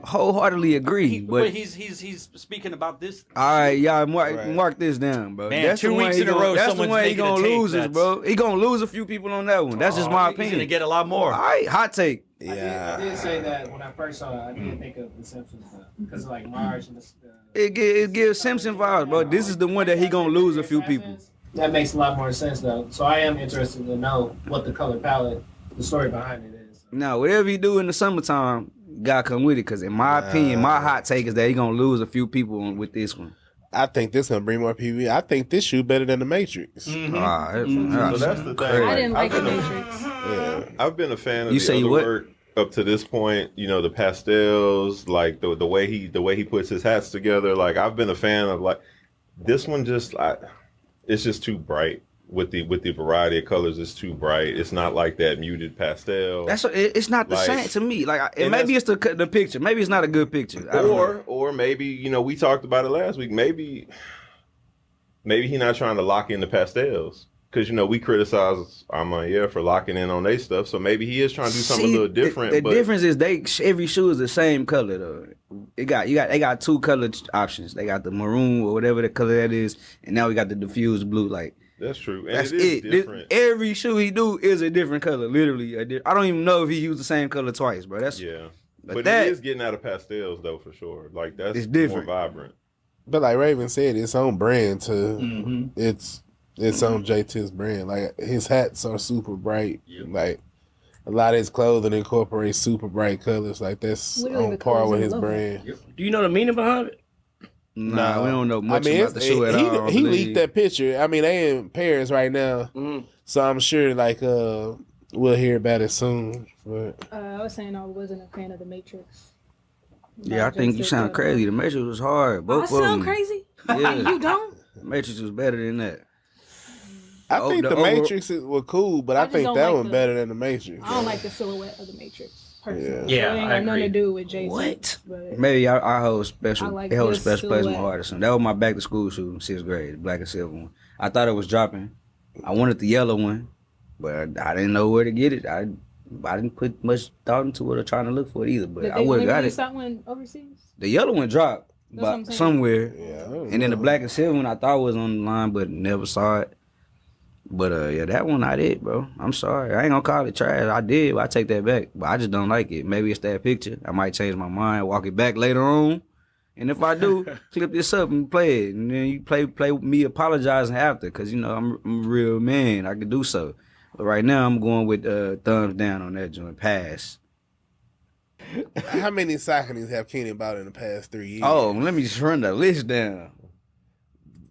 wholeheartedly agree. But he's speaking about this. All right, y'all mark this down, bro. Man, that's 2 the one weeks he in a gonna- row, That's the someone's one he making a gonna tape. lose us, That's- bro. He gonna lose a few people on that one. That's just my He's gonna opinion. get a lot more. All right, hot take. Yeah. I did say that when I first saw it. I did think of the Simpsons because of like Marge and the. It gives Simpson vibes, bro. This is the one that he gonna lose a few people. That makes a lot more sense though. So I am interested to know what the color palette, the story behind it is. Now, whatever he do in the summertime, gotta come with it. Cause in my opinion, my hot take is that he gonna lose a few people with this one. I think this gonna bring more PV. I think this shoe better than the Matrix. So that's the thing. I didn't like the I've been Matrix. I've been a fan of You the say other what? work up to this point. You know, the pastels, like the way he puts his hats together. Like I've been a fan of like this one. It's just too bright with the variety of colors. It's too bright. It's not like that muted pastel. It's not the Like- same to me. Like and maybe it's the picture. Maybe it's not a good picture. I don't know. Or maybe we talked about it last week. Maybe he's not trying to lock in the pastels. Because, we criticize Armand for locking in on their stuff. So maybe he is trying to do something a little different. The but difference is every shoe is the same color though. They got 2 color options. They got the maroon or whatever the color that is, and now we got the diffused blue. Like That's true. And That's it is different. Every shoe he do is a different color. Literally, I don't even know if he used the same color twice, bro. That's But that it is getting out of pastels though, for sure. Like that's it's different. more vibrant. But like Raven said, it's on brand too. It's on Jae Tips brand. Like his hats are super bright. Like a lot of his clothing incorporates super bright colors. Like that's Literally on par with his brand. Do you know the meaning behind it? Nah, we don't know much about the shoe at all. He leaked that picture. I mean, they in Paris right now, so I'm sure like we'll hear about it soon. But I was saying I wasn't a fan of the Matrix. Yeah, I think you sound crazy. The Matrix was hard. Both I of sound them. crazy? Yeah. You don't? The Matrix was better than that. I think the Matrix was cool, but I just think don't that like one the- better than the Matrix. I don't like the silhouette of the Matrix. Personally. Yeah, it ain't I got nothing to agree. do with Jay-Z. But Maybe I hold special. I like It hold a this special place in my silhouette. heart or something. That was my back to school shoe in 6th grade, the black and silver one. I thought it was dropping. I wanted the yellow one, but I didn't know where to get it. I didn't put much thought into it or trying to look for it either. But Did I they would have got release it. that one overseas? The yellow one dropped, That's what I'm but saying. somewhere. Yeah, And then the black and silver one I thought was on the line, but never saw it. But yeah, that one not it, bro. I'm sorry. I ain't gonna call it trash. I did, but I take that back. But I just don't like it. Maybe it's that picture. I might change my mind, walk it back later on. And if I do, clip this up and play it. And then you play with me apologizing after, because you know I'm a real man. I can do so. But right now I'm going with thumbs down on that joint. Pass. How many Sauconys have Kenny bought in the past 3 years? Oh, let me just run the list down.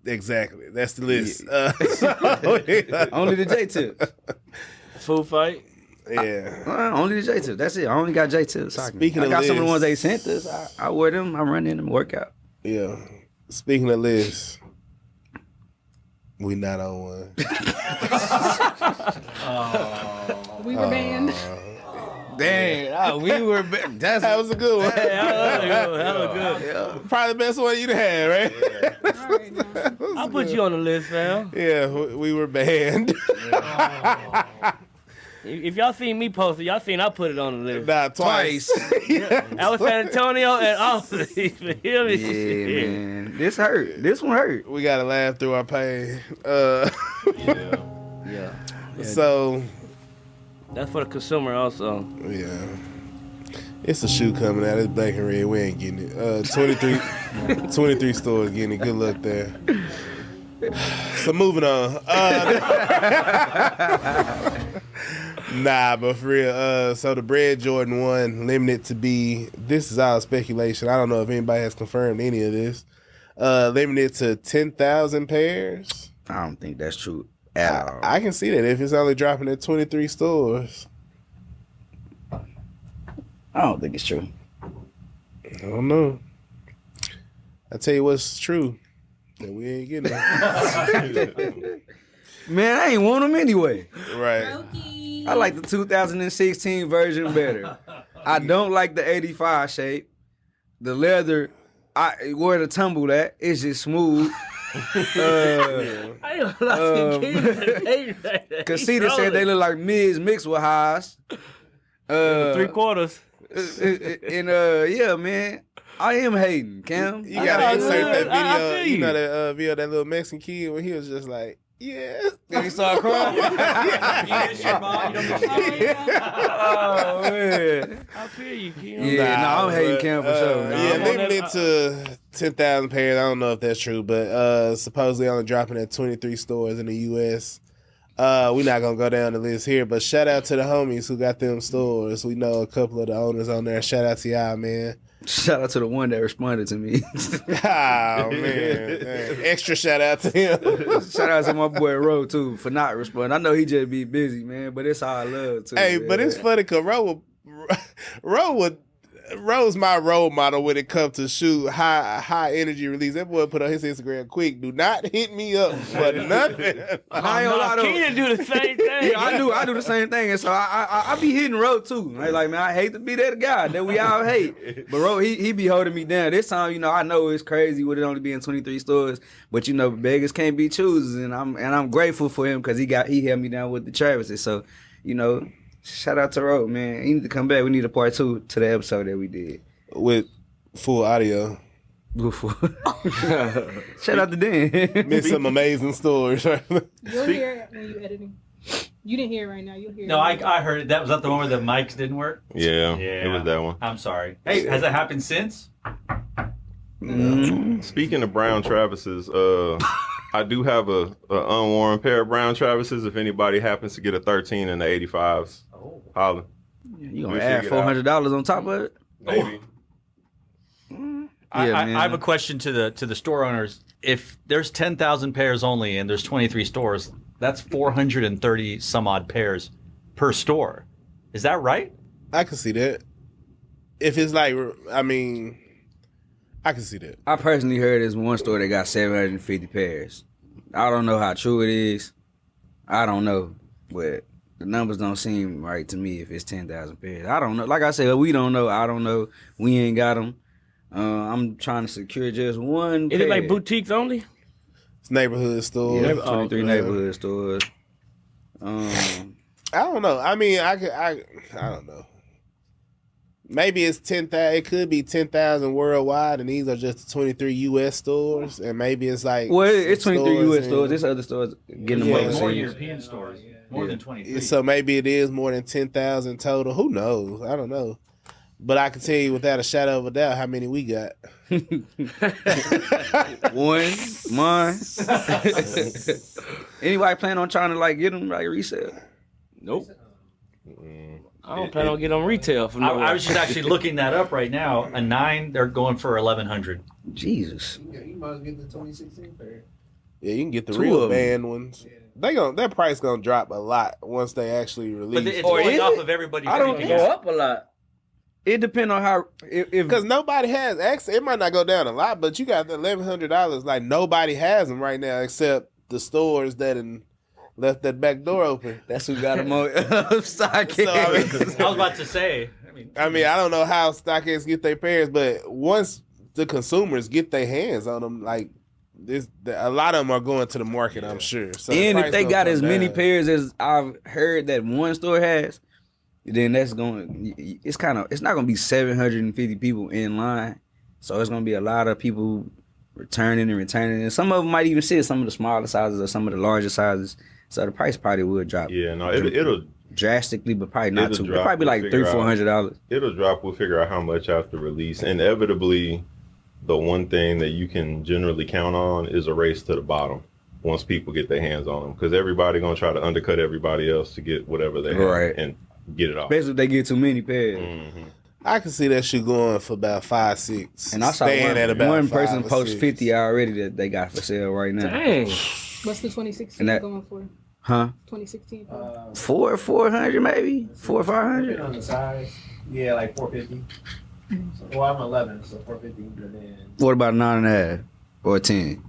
Exactly. That's the list. Only the Jae Tips. Food fight. Yeah. Only the Jae Tips. That's it. I only got Jae Tips. Speaking I of got some of the ones lists. they sent us. I wear them. I run in them workout. Yeah. Speaking of lists, we not on one. We were banned. Dang, we were. That was a good one. Hella good. Yeah. Probably the best one you'd had, right? I'll put you on the list, fam. Yeah, we were banned. If y'all seen me post it, y'all seen I put it on the list. Nah, twice. I was San Antonio and Austin. Feel me? Yeah, man. This hurt. This one hurt. We gotta laugh through our pain. Yeah. So that's for the consumer also. Yeah. It's a shoe coming out. It's black and red. We ain't getting it. 23 stores getting it. Good luck there. So moving on. Nah, but for real. So the Bread Jordan 1 limited to be. This is all speculation. I don't know if anybody has confirmed any of this. Limited to 10,000 pairs. I don't think that's true at all. I can see that if it's only dropping at 23 stores. I don't think it's true. I don't know. I tell you what's true. That we ain't getting it. Man, I ain't want them anyway. Right. I like the 2016 version better. I don't like the 85 shape. The leather, I where the tumble at, it's just smooth. Casita said they look like mids mixed with highs. 3/4. And yeah, man, I am hating, Cam. You gotta insert that video. You know that video of that little Mexican kid when he was just like, yeah. Then he started crying. Oh man. I feel you, Kim. Yeah, I'm hating Cam for sure. Yeah, limited to 10,000 pairs. I don't know if that's true, but supposedly only dropping at 23 stores in the U.S. We're not gonna go down the list here, but shout out to the homies who got them stores. We know a couple of the owners on there. Shout out to y'all, man. Shout out to the one that responded to me. Oh man. Extra shout out to him. Shout out to my boy Ro too for not responding. I know he just be busy, man, but it's all love too. Hey, man. but it's funny because Ro's my role model when it comes to shoot high energy release. That boy put on his Instagram quick. Do not hit me up for nothing. I ain't gonna lie though. Keenan do the same thing. Yeah, I do the same thing, and so I be hitting Ro too. Like man, I hate to be that guy that we all hate, but Ro he be holding me down. This time, you know, I know it's crazy with it only being 23 stores, but you know, beggars can't be choosers, and I'm grateful for him because he held me down with the Travises. So, you know. Shout out to Ro, man. He need to come back. We need a part 2 to the episode that we did. With full audio. Shout out to Dan. Missed some amazing stories. You'll hear it when you're editing. You didn't hear it right now. You'll hear it. No, I heard it. Was that the one where the mics didn't work? Yeah, it was that one. I'm sorry. Hey, has that happened since? Speaking of brown Travises, I do have a unworn pair of brown Travises. If anybody happens to get a 13 in the 85s, holla. You gonna add $400 on top of it? Maybe. I have a question to the store owners. If there's 10,000 pairs only and there's 23 stores, that's 430 some odd pairs per store. Is that right? I can see that. If it's like, I mean, I can see that. I personally heard there's one store that got 750 pairs. I don't know how true it is. I don't know, but the numbers don't seem right to me if it's 10,000 pairs. I don't know. Like I said, we don't know. I don't know. We ain't got them. I'm trying to secure just one pair. Is it like boutiques only? It's neighborhood stores. Yeah, 23 neighborhood stores. I don't know. I mean, I don't know. Maybe it's 10,000. It could be 10,000 worldwide, and these are just 23 U.S. stores. And maybe it's like it's 23 U.S. stores. There's other stores getting them More overseas. European stores. More than 23. So maybe it is more than 10,000 total. Who knows? I don't know. But I can tell you without a shadow of a doubt how many we got. One, mine. Anybody plan on trying to like get them like resale? Nope. I don't plan on getting on retail from nowhere. I was just actually looking that up right now. A 9, they're going for 1,100. Jesus. You might as well get the 2016 pair. Yeah, you can get the Two real of 'em. band ones. Their price gonna drop a lot once they actually release. But it's Or going is off it? of everybody's I don't opinion. go up a lot. It depends on how if Because nobody has access. It might not go down a lot, but you got the $1,100. Like nobody has them right now except the stores that left that back door open. that's who got them on stock. So, I was about to say. I don't know how StockX get their pairs, but once the consumers get their hands on them, like a lot of them are going to the market, I'm sure. So and the if price they gonna got come as many down. pairs as I've heard that one store has, then that's going. It's not going to be 750 people in line, so it's going to be a lot of people returning, and some of them might even sit some of the smaller sizes or some of the larger sizes. So the price probably would drop. Yeah, no, it'll drastically, but probably not too. drop. Probably like We'll $300-400. It'll drop. We'll figure out how much after release. Inevitably, the one thing that you can generally count on is a race to the bottom once people get their hands on them, because everybody gonna try to undercut everybody else to get whatever they have and get it off. Especially if they get too many pairs. Mm-hmm. I can see that shit going for about 5, 6. And I saw Staying at about one 5 person or post 6. 50 already that they got for sale right now. Dang. What's the 2016 And that- going for? Huh? 2016. 400 maybe? 400 or 500? Depending on the size. Yeah, like 450. So, well, I'm 11, so 450. But then, What about 9.5 or 10?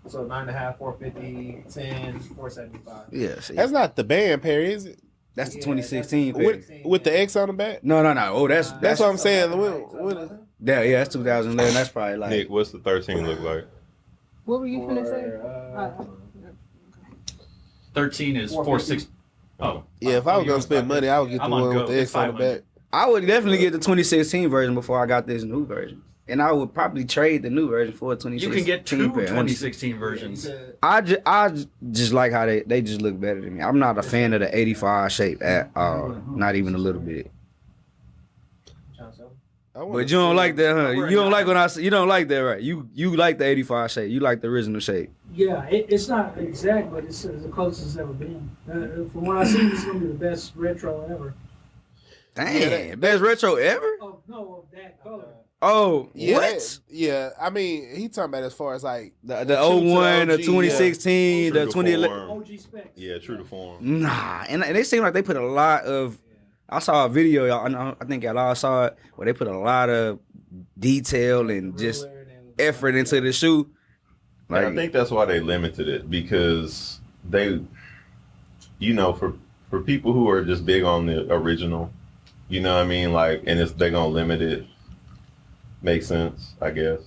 so 9.5, 450, 10, 475. Yeah, see. That's not the band pair, is it? That's the 2016 pair. With the X on the back? No. Oh, that's That's what I'm saying. Yeah, that's 2011. That's probably like. Nick, what's the 13 look like? What were you gonna say? 13 is 460. Oh. Yeah, if I was gonna spend money, I would get the I'm on one go. with the X It's on the 500. back. I would definitely get the 2016 version before I got this new version. And I would probably trade the new version for a 2016 You can get two pair, honestly. 2016 versions. I just like how they just look better than me. I'm not a fan of the 85 shape at all. Not even a little bit. But you don't like that, huh? You don't like when I say you don't like that, right? You like the 85 shape. You like the original shape. Yeah, it's not exact, but it's the closest it's ever been. From what I see, this is gonna be the best retro ever. Damn, best retro ever? Oh no, of that color. Oh, Yeah, what? Yeah, I mean, he talking about as far as like The true to 01, the OG, 2016, True the to 2011. form. OG specs. Yeah, true to form. Nah, and they seem like they put a lot of. I saw a video, y'all. I think y'all all saw it, where they put a lot of detail and just effort into the shoe. And I think that's why they limited it, because they, for people who are just big on the original, you know what I mean? Like, and they're gonna limit it. Makes sense, I guess.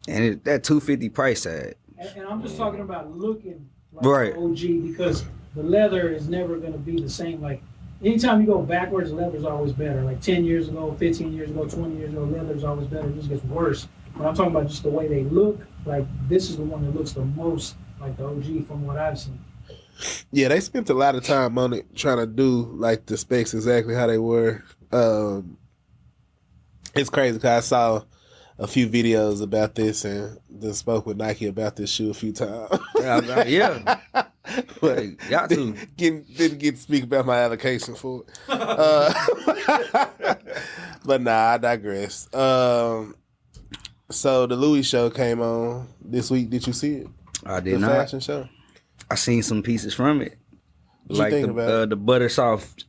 And that $250 price tag. And I'm just talking about looking like Right. OG, because the leather is never going to be the same. Like anytime you go backwards, leather's always better. Like 10 years ago, 15 years ago, 20 years ago, leather's always better. It just gets worse. But I'm talking about just the way they look. Like this is the one that looks the most like the OG from what I've seen. Yeah, they spent a lot of time on it trying to do like the specs exactly how they were. It's crazy because I saw a few videos about this and then spoke with Nike about this shoe a few times. Yeah. But got to. Didn't get to speak about my allocation for it. But nah, I digress. So the Louis show came on this week. Did you see it? I did the not. Fashion show. I seen some pieces from it. What like you think about it? the butter soft.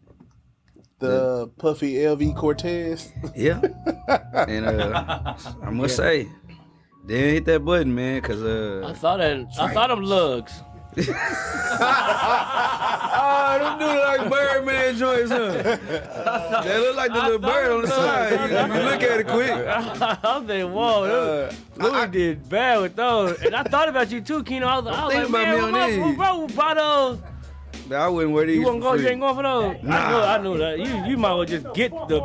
The puffy LV Cortez. Yeah. And I must say, they didn't hit that button, man, because I saw them lugs. Oh, them do look like Birdman joints, huh? They look like the little bird on the side. You look at it quick. I'm saying, whoa, Louis did bad with those. And I thought about you too, Keno. I was like, man, my bro bought those. I wouldn't wear these. You wouldn't go? free. You ain't going for those? Nah. I knew that. You might well just get the.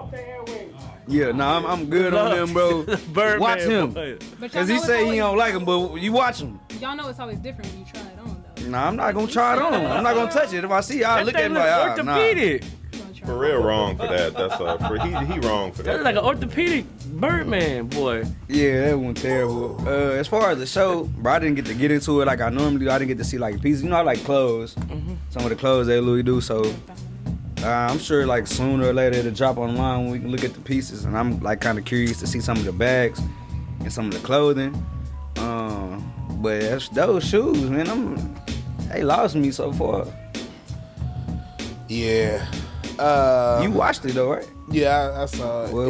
Yeah, nah, I'm good on them, bro. Birdman, Watch him. But Because he say he don't like them, but you watch him. Y'all know it's always different when you try it on, though. Nah, I'm not going to try it on. I'm not going to touch it. If I see it, I'll look at it like, ah, nah. orthopedic. Pharrell wrong for that. That's he wrong for that. That's like an orthopedic Birdman, boy. Yeah, that one terrible. As far as the show, bro, I didn't get to get into it like I normally do. I didn't get to see like pieces. You know, I like clothes. Some of the clothes that Louis do. So I'm sure like sooner or later it'll drop online when we can look at the pieces. And I'm like kind of curious to see some of the bags and some of the clothing. But that's those shoes, man. They lost me so far. Yeah. You watched it though, right? Yeah, I saw it. Well,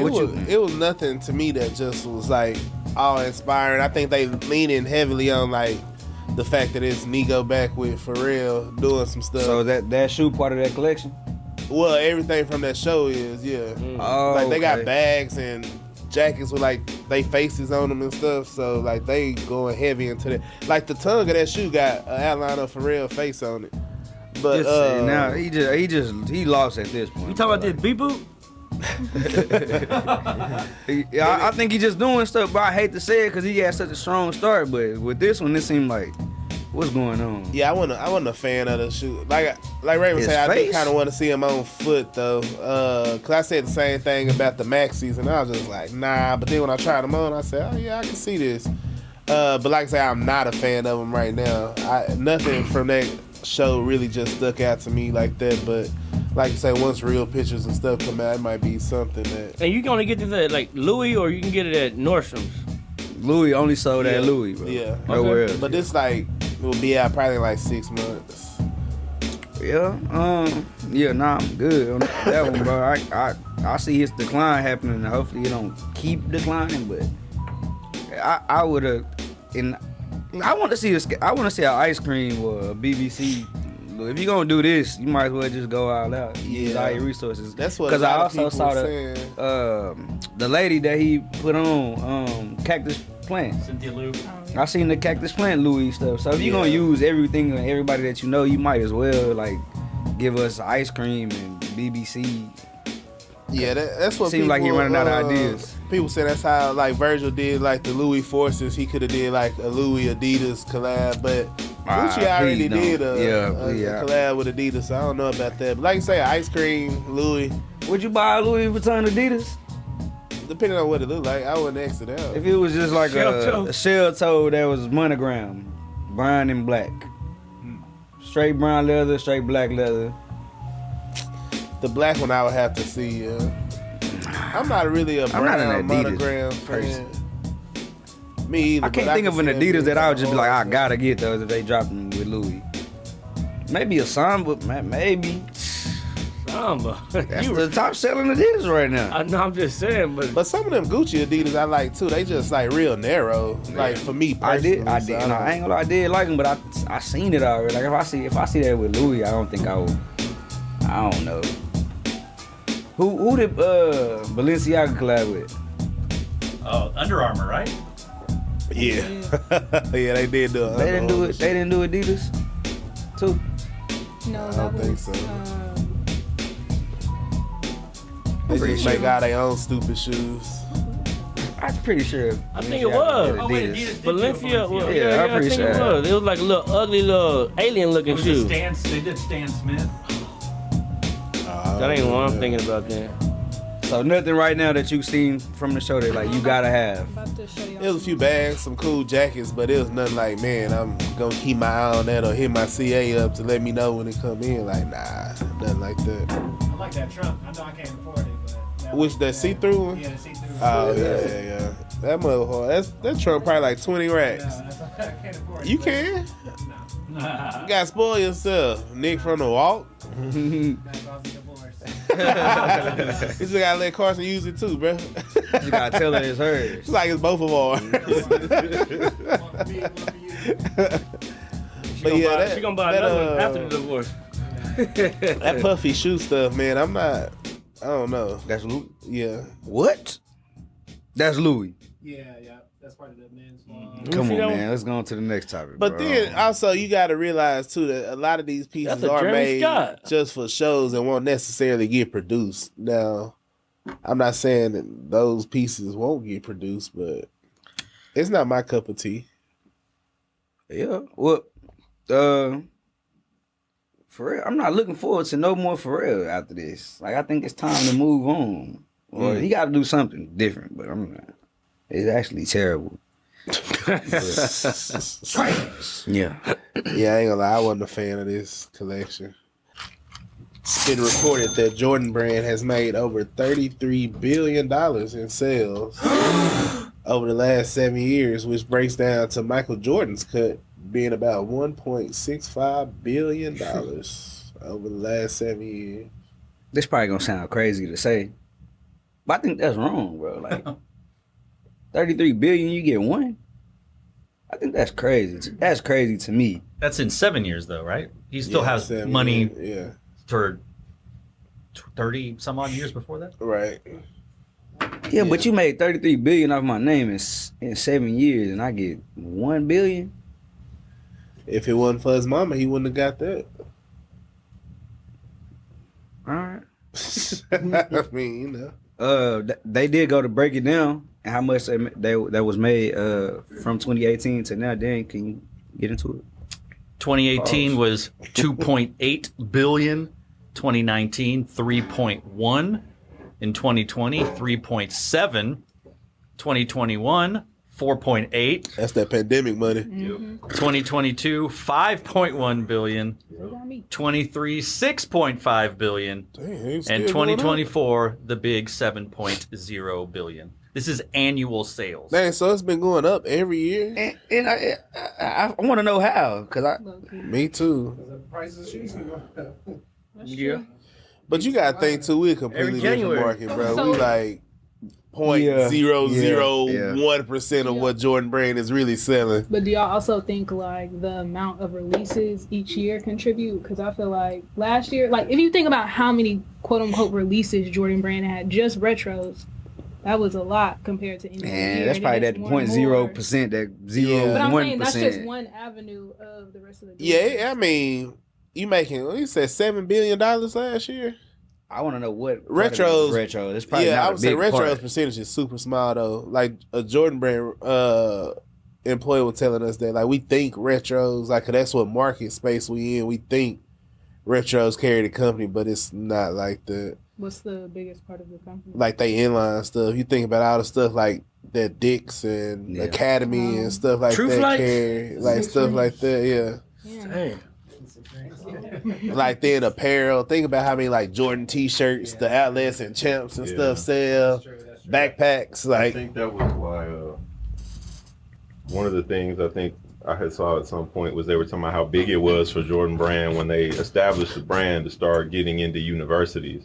It was nothing to me that just was like all inspiring. I think they leaning heavily on like the fact that it's Nigo back with Pharrell doing some stuff. So that shoe part of that collection? Well, everything from that show is, yeah. Oh, like they got okay. bags and jackets with like they faces on them and stuff. So like they going heavy into that. Like the tongue of that shoe got an outline of Pharrell face on it. But now he lost at this point. You talking about this beep boop? I think he just doing stuff, but I hate to say it because he had such a strong start. But with this one, it seemed like, what's going on? Yeah, I wasn't a fan of the shoe. Like Raven His said, I do face? kind of want to see him on foot though. Cause I said the same thing about the Maxis, and I was just like, nah. But then when I tried them on, I said, oh yeah, I can see this. But like I say, I'm not a fan of them right now. Nothing from that show really just stuck out to me like that. But like you say, once real pictures and stuff come out, it might be something that. And you can only get this at like Louis, or you can get it at Nordstrom's. Louis only sold at Louis, bro. Yeah. Nowhere else. But this like will be out probably like 6 months. Yeah. Nah, I'm good on that one, bro. I see his decline happening, and hopefully it don't keep declining. But I would have, and I want to see this. I want to see an ice cream or a BBC. If you're gonna do this, you might as well just go all out. Use all your resources. That's what. Because I also saw saying. the lady that he put on Cactus Plant. Cynthia Lou. I seen the Cactus Plant Louis stuff. So if you're gonna use everything and everybody that you know, you might as well like give us ice cream and BBC. Yeah, that's what seems like he running out of ideas. People say that's how like Virgil did like the Louis Forces. He could have did like a Louis Adidas collab, but Gucci already did a collab with Adidas. So I don't know about that. But like you say, ice cream, Louis. Would you buy a Louis Vuitton Adidas? Depending on what it looked like, I wouldn't exit out. If it was just like a shell toe that was monogram, brown and black, straight brown leather, straight black leather. The black one I would have to see. I'm not really a brown monogram fan. Me either. I can't think of an Adidas that I would just be like, I gotta get those if they drop them with Louis. Maybe a Samba, maybe. Samba. That's the top selling Adidas right now. I know, I'm just saying, but some of them Gucci Adidas I like too. They just like real narrow. Like for me personally. I did. No, I ain't gonna lie, I did like them, but I seen it already. Like if I see that with Louis, I don't think I would. I don't know. Who did Balenciaga collab with? Under Armour, right? Yeah. Yeah, they did do it. They didn't do it. They didn't do Adidas too. No, I don't think so. They Pretty just sure. make all their own stupid shoes. I'm pretty sure. I think it was. Oh, wait, Adidas. Adidas. Valencia. Well, Yeah, I'm I pretty think sure. it was. It was like a little ugly, little alien-looking It was shoe. they did Stan Smith. That ain't what I'm thinking about then. So nothing right now that you've seen from the show that like you gotta have. About to show y'all It was a few bags, some cool jackets, but it was nothing like, man, I'm gonna keep my eye on that or hit my CA up to let me know when it come in. Like, nah, nothing like that. I like that trunk. I know I can't afford it, but Which that see-through one? Yeah, the see-through. Oh yeah. That motherfucker. That trunk probably like 20 racks. I can't afford it. You can. You gotta spoil yourself, Nick from the walk. You just gotta let Carson use it too, bro. You gotta tell her it's hers. It's like it's both of ours. But yeah, She gonna buy another one after the divorce. that puffy shoe stuff, man. I don't know. That's Louis. Yeah. What? That's Louis. Yeah. That's part of the men's Come on, man. Let's go on to the next topic. But bro. then also you got to realize too that a lot of these pieces That's a are Jeremy made Scott. just for shows and won't necessarily get produced. Now, I'm not saying that those pieces won't get produced, but it's not my cup of tea. Yeah. Well, for real, I'm not looking forward to no more Pharrell after this. Like, I think it's time to move on. Or he got to do something different, but I'm not. It's actually terrible. Yeah. Yeah, I ain't gonna lie, I wasn't a fan of this collection. It's been reported that Jordan Brand has made over $33 billion in sales over the last 7 years, which breaks down to Michael Jordan's cut being about $1.65 billion over the last 7 years. This probably gonna sound crazy to say, but I think that's wrong, bro. Like, 33 billion, you get one? I think that's crazy. That's crazy to me. That's in 7 years, though, right? He still Yeah, has 7 money years, for 30 some odd years before that. Right. Yeah, but you made 33 billion off my name in 7 years, and I get 1 billion. If it wasn't for his mama, he wouldn't have got that. All right. I mean, you know. They did go to break it down and how much that was made from 2018 to now. Dan, can you get into it? 2018 was 2.8 billion. 2019 3.1. In 2020 3.7. 2021 4.8. That's that pandemic money. 2022 5.1 billion. 23 6.5 billion. And 2024 the big 7.0 billion. This is annual sales. Dang, so it's been going up every year? And I want to know how, because Me too. The price of shoes can go up. Yeah. But you gotta think too, we're a completely different January. market, bro. So- We like 0.001% of what Jordan Brand is really selling. But do y'all also think like the amount of releases each year contribute? Because I feel like last year, like if you think about how many quote unquote releases Jordan Brand had, just retros, that was a lot compared to any other man, year. that's And probably then that it's more and 0.0%, that more. 0.1%. But I'm saying that's just one avenue of the rest of the. Yeah, I mean, you said $7 billion last year? I want to know what Retros. Retro. It's probably Yeah, not I a would say big Retro's part. percentage is super small though. Like a Jordan Brand employee was telling us that like we think Retros, like 'cause that's what market space we in. We think Retros carry the company, but it's not like that. What's the biggest part of the company? Like they inline stuff. You think about all the stuff like that Dix and Academy and stuff like True that Flights? carry, like stuff like that. Yeah. Dang. Like then apparel. Think about how many like Jordan T-shirts, the outlets and champs and stuff sell. Backpacks, I like think that was why one of the things I think I had saw at some point was they were talking about how big it was for Jordan Brand when they established the brand to start getting into universities,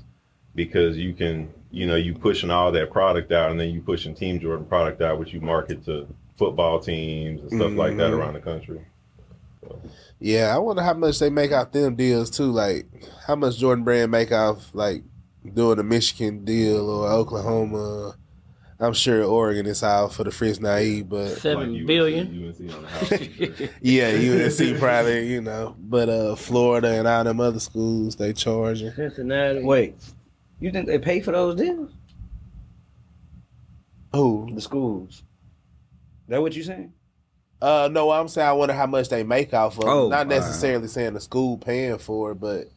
because you can, you pushing all that product out and then you pushing Team Jordan product out, which you market to football teams and stuff like that around the country. yeah. I wonder how much they make off them deals too. Like how much Jordan Brand make off like doing a Michigan deal or Oklahoma. I'm sure Oregon is out for the Fritz Naive, but $7 billion. UNC on the house, I'm sure. yeah, UNC probably, but Florida and all them other schools they charging. Cincinnati. Wait, you think they pay for those deals? Who? The schools. That what you saying? No, I'm saying I wonder how much they make off of it. Oh, Not necessarily saying the school paying for it, but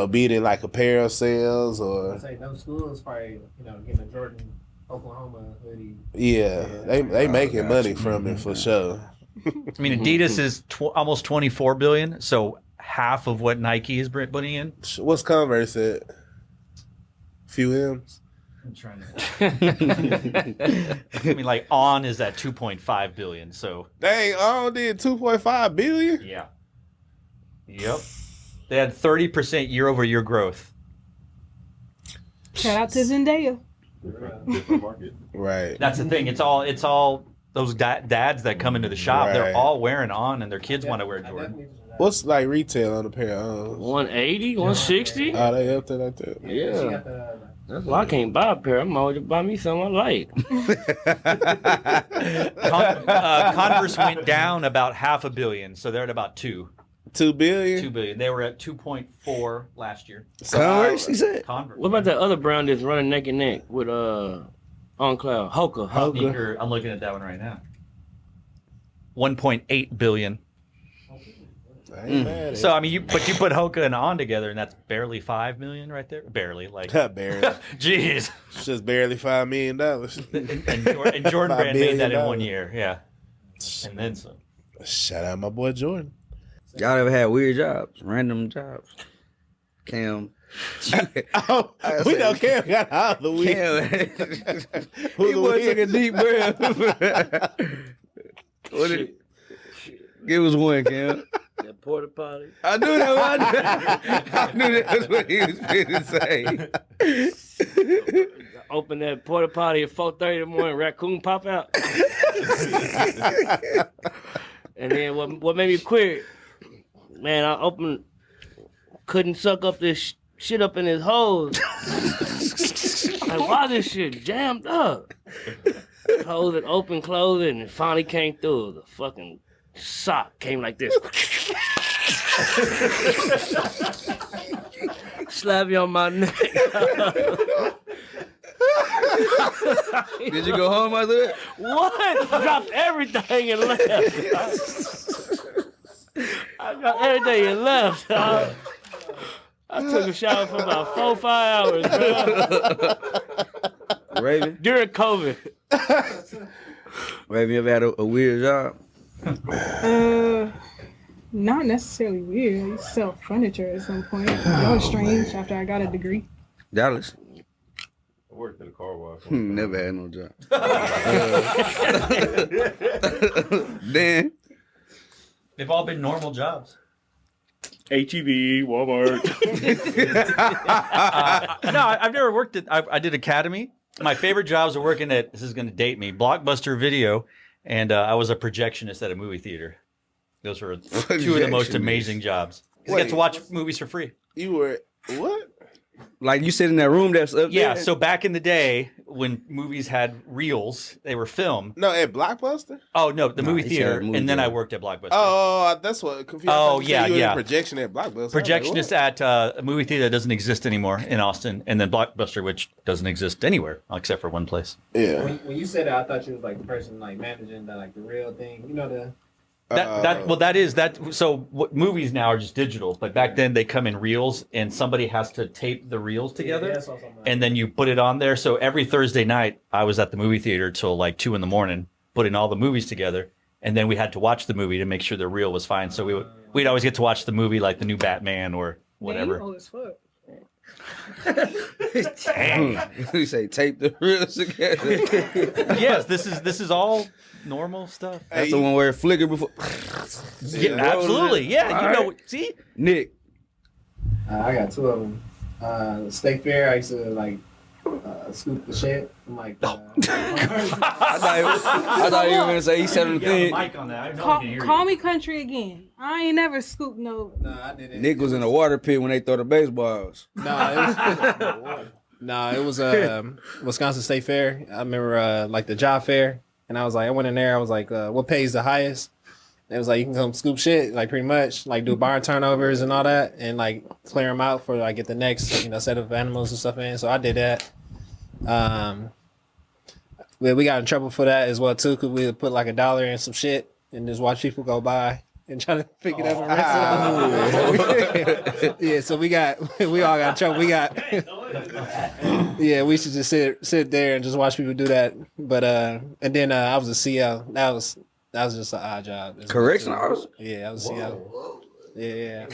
be it in like apparel sales or. I say no schools probably getting a Jordan Oklahoma hoodie. Yeah, they making money from it for sure. I mean, Adidas is almost 24 billion, so half of what Nike is putting in. What's Converse at? Few M's. I'm trying to. I mean, like On is at 2.5 billion. So dang, On did 2.5 billion. Yeah. Yep. They had 30% year-over-year growth. Shout out to Zendaya. Different market. Right. That's the thing. It's all those dads that come into the shop. Right. They're all wearing On, and their kids want to wear Jordan. What's like retail on a pair of 180, 160. Oh, they up there like that. Yeah. That's why I can't buy a pair. I'm always buy me something I like. Converse went down about $500 million, so they're at about 2 billion. 2 billion. They were at 2.4 last year. Converse, he said. Converse. What about that other brand that's running neck and neck with On Cloud? Hoka. Sneaker, I'm looking at that one right now. 1.8 billion. I ain't mad at So I mean, you put Hoka and On together, and that's barely 5 million right there. Barely, like barely. Jeez, it's just barely $5 million. and Jordan Brand made that in 1 year, yeah, and then some. Shout out my boy Jordan. Y'all ever had weird jobs, random jobs? Cam. We know Cam got all the weird. He boy took a deep breath. What did? Give us one, Cam. That porta potty. I knew that. I knew that was what he was going to say. Open that porta potty at 4:30 in the morning. Raccoon pop out. And then what made me quit? Man, couldn't suck up this shit up in his hose. Like, why this shit jammed up? Closed it, open, closed it, and it finally came through. The fucking sock came like this. Slap you on my neck. Did you go home after that? What? Dropped everything and left. I got everything and left. I took a shower for about 4-5 hours, bro. Raven? During COVID. Raven, you ever had a weird job? Not necessarily weird. I used to sell furniture at some point. That was strange after I got a degree. Dallas? I worked at a car wash. Never had no job. Dan? They've all been normal jobs. HEB, Walmart. No, I've never worked at. I did Academy. My favorite jobs are working at. This is going to date me. Blockbuster Video, and I was a projectionist at a movie theater. Those were two of the most amazing jobs. You get to watch movies for free. You were what? Like you sit in that room that's up there? Yeah, so back in the day when movies had reels, they were filmed. No, at Blockbuster? Oh, no, the movie theater, and then I worked at Blockbuster. Oh, that's what confused. Oh, yeah, yeah. Projection at Blockbuster. Projectionist at a movie theater that doesn't exist anymore in Austin, and then Blockbuster, which doesn't exist anywhere except for one place. Yeah. When you said that, I thought you was like the person like managing the real thing. You know the. So what movies now are just digital, but back then they come in reels, and somebody has to tape the reels together, and then you put it on there. So every Thursday night, I was at the movie theater till like 2 a.m, putting all the movies together, and then we had to watch the movie to make sure the reel was fine. So we'd always get to watch the movie, like the new Batman or whatever. Man, you old as fuck. Dang. You say tape the reels together. Yes, this is all normal stuff. That's the one where it flickered before. Yeah, absolutely. Yeah, you know. See, Nick. I got 2 of them. State Fair, I used to like scoop the shit. I'm like, I thought you were gonna say he said the thing. Mic on that. Call me country again. I ain't never scooped no. Nah, I didn't. Nick was in the water pit when they throw the baseballs. It was Wisconsin State Fair. I remember like the job fair, and I went in there. I was like, what pays the highest? It was like you can come scoop shit, like pretty much, like do barn turnovers and all that, and like clear them out for like get the next set of animals and stuff in. So I did that. we got in trouble for that as well too, because we would put like $1 in some shit and just watch people go by and try to pick it up and rinse it. Yeah, so we all got in trouble. We should just sit there and just watch people do that. But and then I was a CO. That was just an odd job. Correction officer? Yeah, I was a CO. Yeah.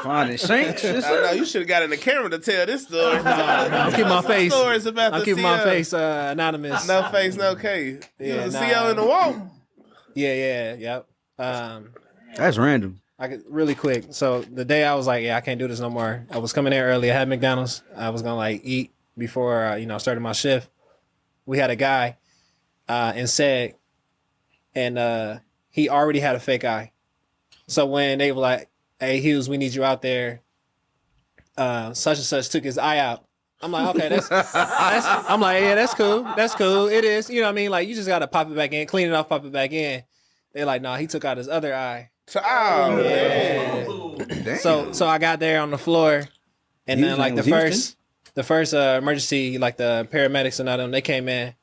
Finding shanks. I know you should have got in the camera to tell this story. I'm keeping my face. Stories about I'm the keeping CO. my face anonymous. No face, no case. You was a nah. CO in the walk. Yep. That's random. I could really quick. So the day I was like, I can't do this no more. I was coming in early. I had McDonald's. I was gonna like eat before I started my shift. We had a guy in SEG, and he already had a fake eye. So when they were like, "Hey Hughes, we need you out there," such and such took his eye out. I'm like, okay, that's I'm like, yeah, that's cool. That's cool. It is. You know what I mean? Like, you just gotta pop it back in, clean it off, pop it back in. They're like, nah, he took out his other eye. Oh, yeah. So I got there on the floor, and then like the first emergency, like the paramedics and all them, they came in,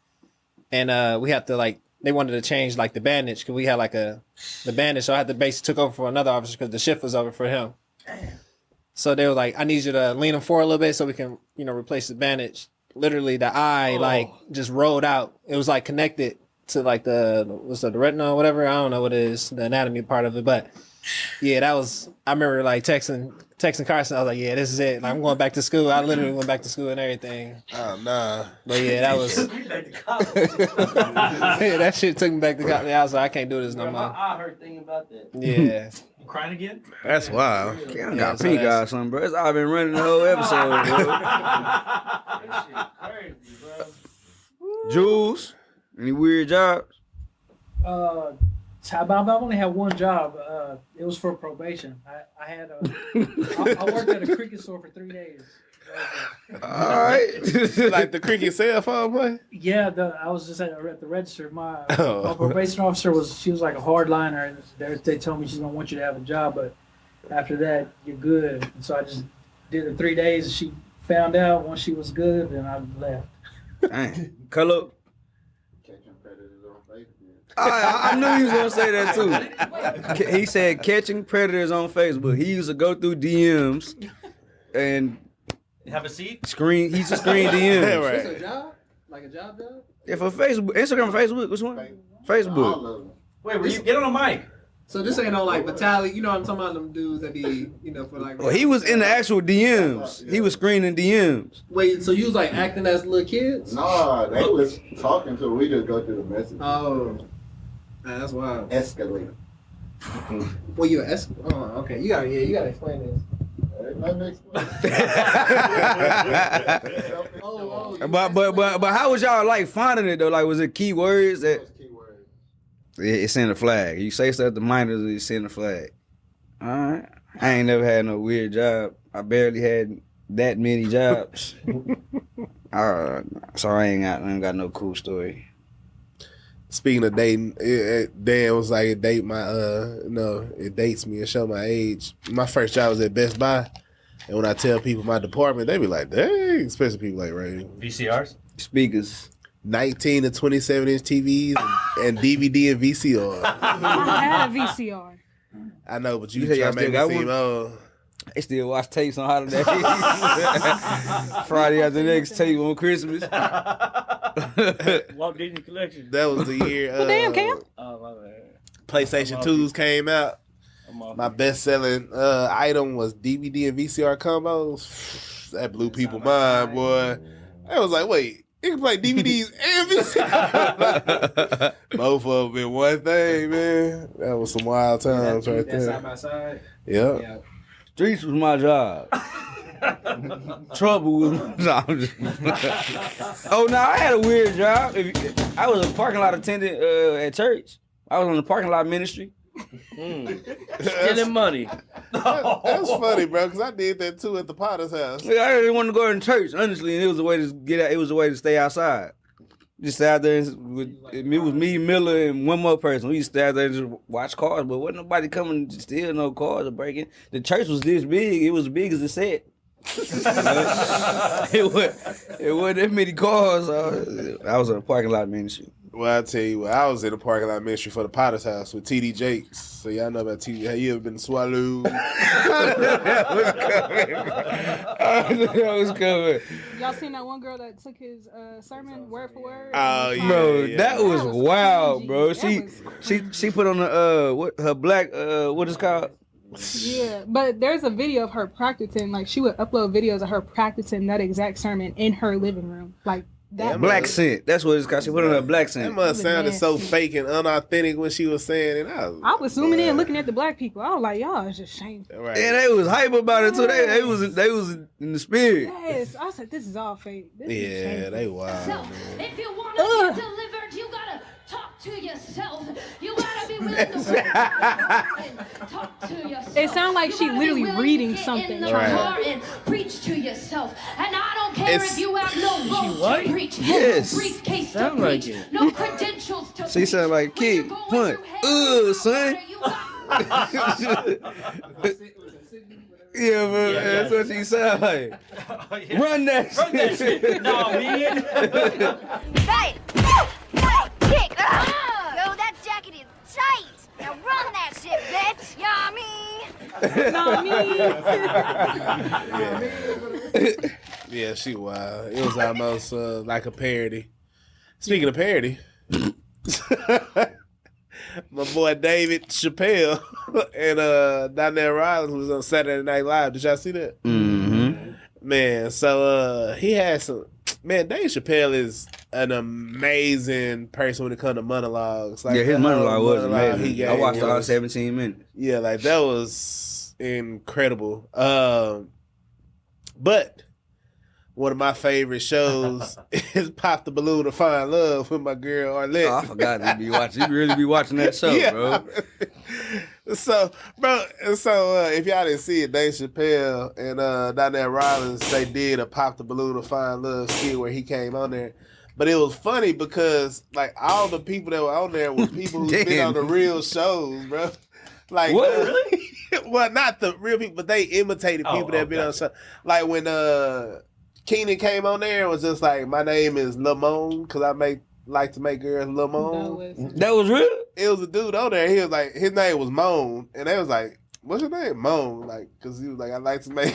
and we had to they wanted to change like the bandage because we had like the bandage, so I had to basically took over for another officer because the shift was over for him. So they were like, I need you to lean him forward a little bit so we can replace the bandage. Literally, the eye just rolled out. It was like connected to like the retina or whatever. I don't know what it is, the anatomy part of it, but yeah, that was. I remember like texting Carson. I was like, yeah, this is it. Like, I'm going back to school. I literally went back to school and everything. Oh nah. But yeah, that was. Yeah, that shit took me back to college. I was like, I can't do this no more. I heard thinking about that. Yeah. You crying again? That's wild. I got pink eye or something, bro. That's all I've been running the whole episode, bro. Jules, any weird jobs? I've only had one job. It was for probation. I had I worked at a cricket store for 3 days. All right. Like the cricket cell phone play? Yeah, I was just at the register. My probation officer she was like a hardliner, and they told me she's gonna want you to have a job, but after that you're good. And so I just did the 3 days, and she found out once she was good, and I left. Dang. Color. I knew he was gonna say that too. He said catching predators on Facebook. He used to go through DMs and have a seat. He used to screen DMs. Right. It's a job, like a job. Yeah, for Facebook, Instagram, Facebook. Which one? Facebook. Wait, were you get on the mic? So this ain't no like battalion. You know what I'm talking about? Them dudes that be for like. Well, he was in the actual DMs. He was screening DMs. Wait, so you was like acting as little kids? No, they was talking to. We just go through the message. Oh. That's wild. Escalate. Well, you escalate. Oh, okay. You gotta explain this. But how was y'all like finding it though? Like, was it keywords that? It's in the flag. You say stuff to minors, it's in the flag. All right. I ain't never had no weird job. I barely had that many jobs. So I ain't got no cool story. Speaking of dating, Dan was like, it dates me and show my age. My first job was at Best Buy, and when I tell people my department, they be like, dang, especially people like Ray. VCRs? Speakers. 19 to 27-inch TVs and DVD and VCR. I had a VCR. I know, but you try to make me seem old. I still watch tapes on holidays. Friday after next tape on Christmas. Walt Disney Collection. That was the year. Damn, Cam. Oh, my bad. PlayStation 2s came out. My best-selling item was DVD and VCR combos. That blew people's mind, boy. I was like, wait, you can play DVDs and VCR? Both of them in one thing, man. That was some wild times right there. Side by side. Yeah. Streets was my job. Trouble was my job. Oh, no, I had a weird job. I was a parking lot attendant at church. I was on the parking lot ministry. Stealing money. That's funny, bro, because I did that too at the Potter's house. Yeah, I didn't want to go in church, honestly, and it was a way to get out. It was a way to stay outside. Just stay out there. It was me, Miller, and one more person. We used to stay out there and just watch cars, but wasn't nobody coming to steal no cars or breaking. The church was this big. It was as big as the set. it wasn't that many cars. I was in a parking lot ministry. Well, I tell you what, I was in the parking lot ministry for the Potter's House with TD Jakes. So y'all know about TD. Have you ever been to Swallow? That was coming. Y'all seen that one girl that took his sermon word for word? Oh yeah, Bro, yeah. that was wild, bro. That She put on the what her black what is called? Yeah, but there's a video of her practicing. Like, she would upload videos of her practicing that exact sermon in her living room. Like, that Black scent. That's what it's called. She put on her black That scent. must sounded so fake and unauthentic when she was saying it. I was zooming in, looking at the black people. I was like, y'all is just shameful. Right. And they was hype about it too. They was in the spirit. Yes, I said, this is all fake. This is Yeah, shameful. they wild. So, if you want to get delivered, you gotta talk to yourself. You gotta be willing to talk to yourself. It sounded like she literally reading In something. the car and preach to yourself. And I don't care It's- if you have no vote to preach, Yes. no briefcase to Sound like preach, it. no credentials to She preach. sound like kid. Punt. Son. Yeah, man. That's what she sound like. Run that Run that shit. No, man. Hey! Hey! Kick! Yo, that jacket is tight! Now run that shit, bitch! Yummy! Yeah, she wild. It was almost like a parody. Speaking of parody, my boy David Chappelle and Donnell Rawlings was on Saturday Night Live. Did y'all see that? Mm-hmm. Man, so he had some. Man, Dave Chappelle is an amazing person when it comes to monologues. Like Yeah, his the whole monologue was monologue amazing. he gave I watched all was- 17 minutes. Yeah, like that was incredible. But one of my favorite shows is Pop the Balloon to Find Love with my girl Arlette. Oh, I forgot you be watching. You really be watching that show, Yeah. bro. So, bro, if y'all didn't see it, Dave Chappelle and Donnell Rawlings, they did a Pop the Balloon to Find Love skit where he came on there. But it was funny because, like, all the people that were on there were people who've been Damn. on the real shows, bro. Like, What, really? well, not the real people, but they imitated people that have been on the show. Like, when Keenan came on there, it was just like, my name is Lamone, because I like to make girls Lamone. That was real? It was a dude on there. He was like, his name was Moan, and they was like, "What's your name?" Moan, like, because he was like, "I like to make."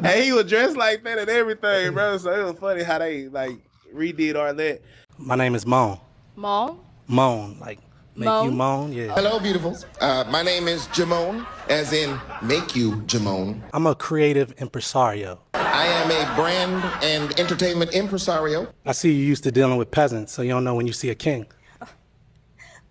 And he was dressed like that and everything, bro. So it was funny how they like redid Arlette. My name is Moan. Mom? Moan, like make you moan. Yeah. Hello, beautiful. My name is Jamone, as in make you Jamone. I'm a creative impresario. I am a brand and entertainment impresario. I see you used to dealing with peasants, so you don't know when you see a king.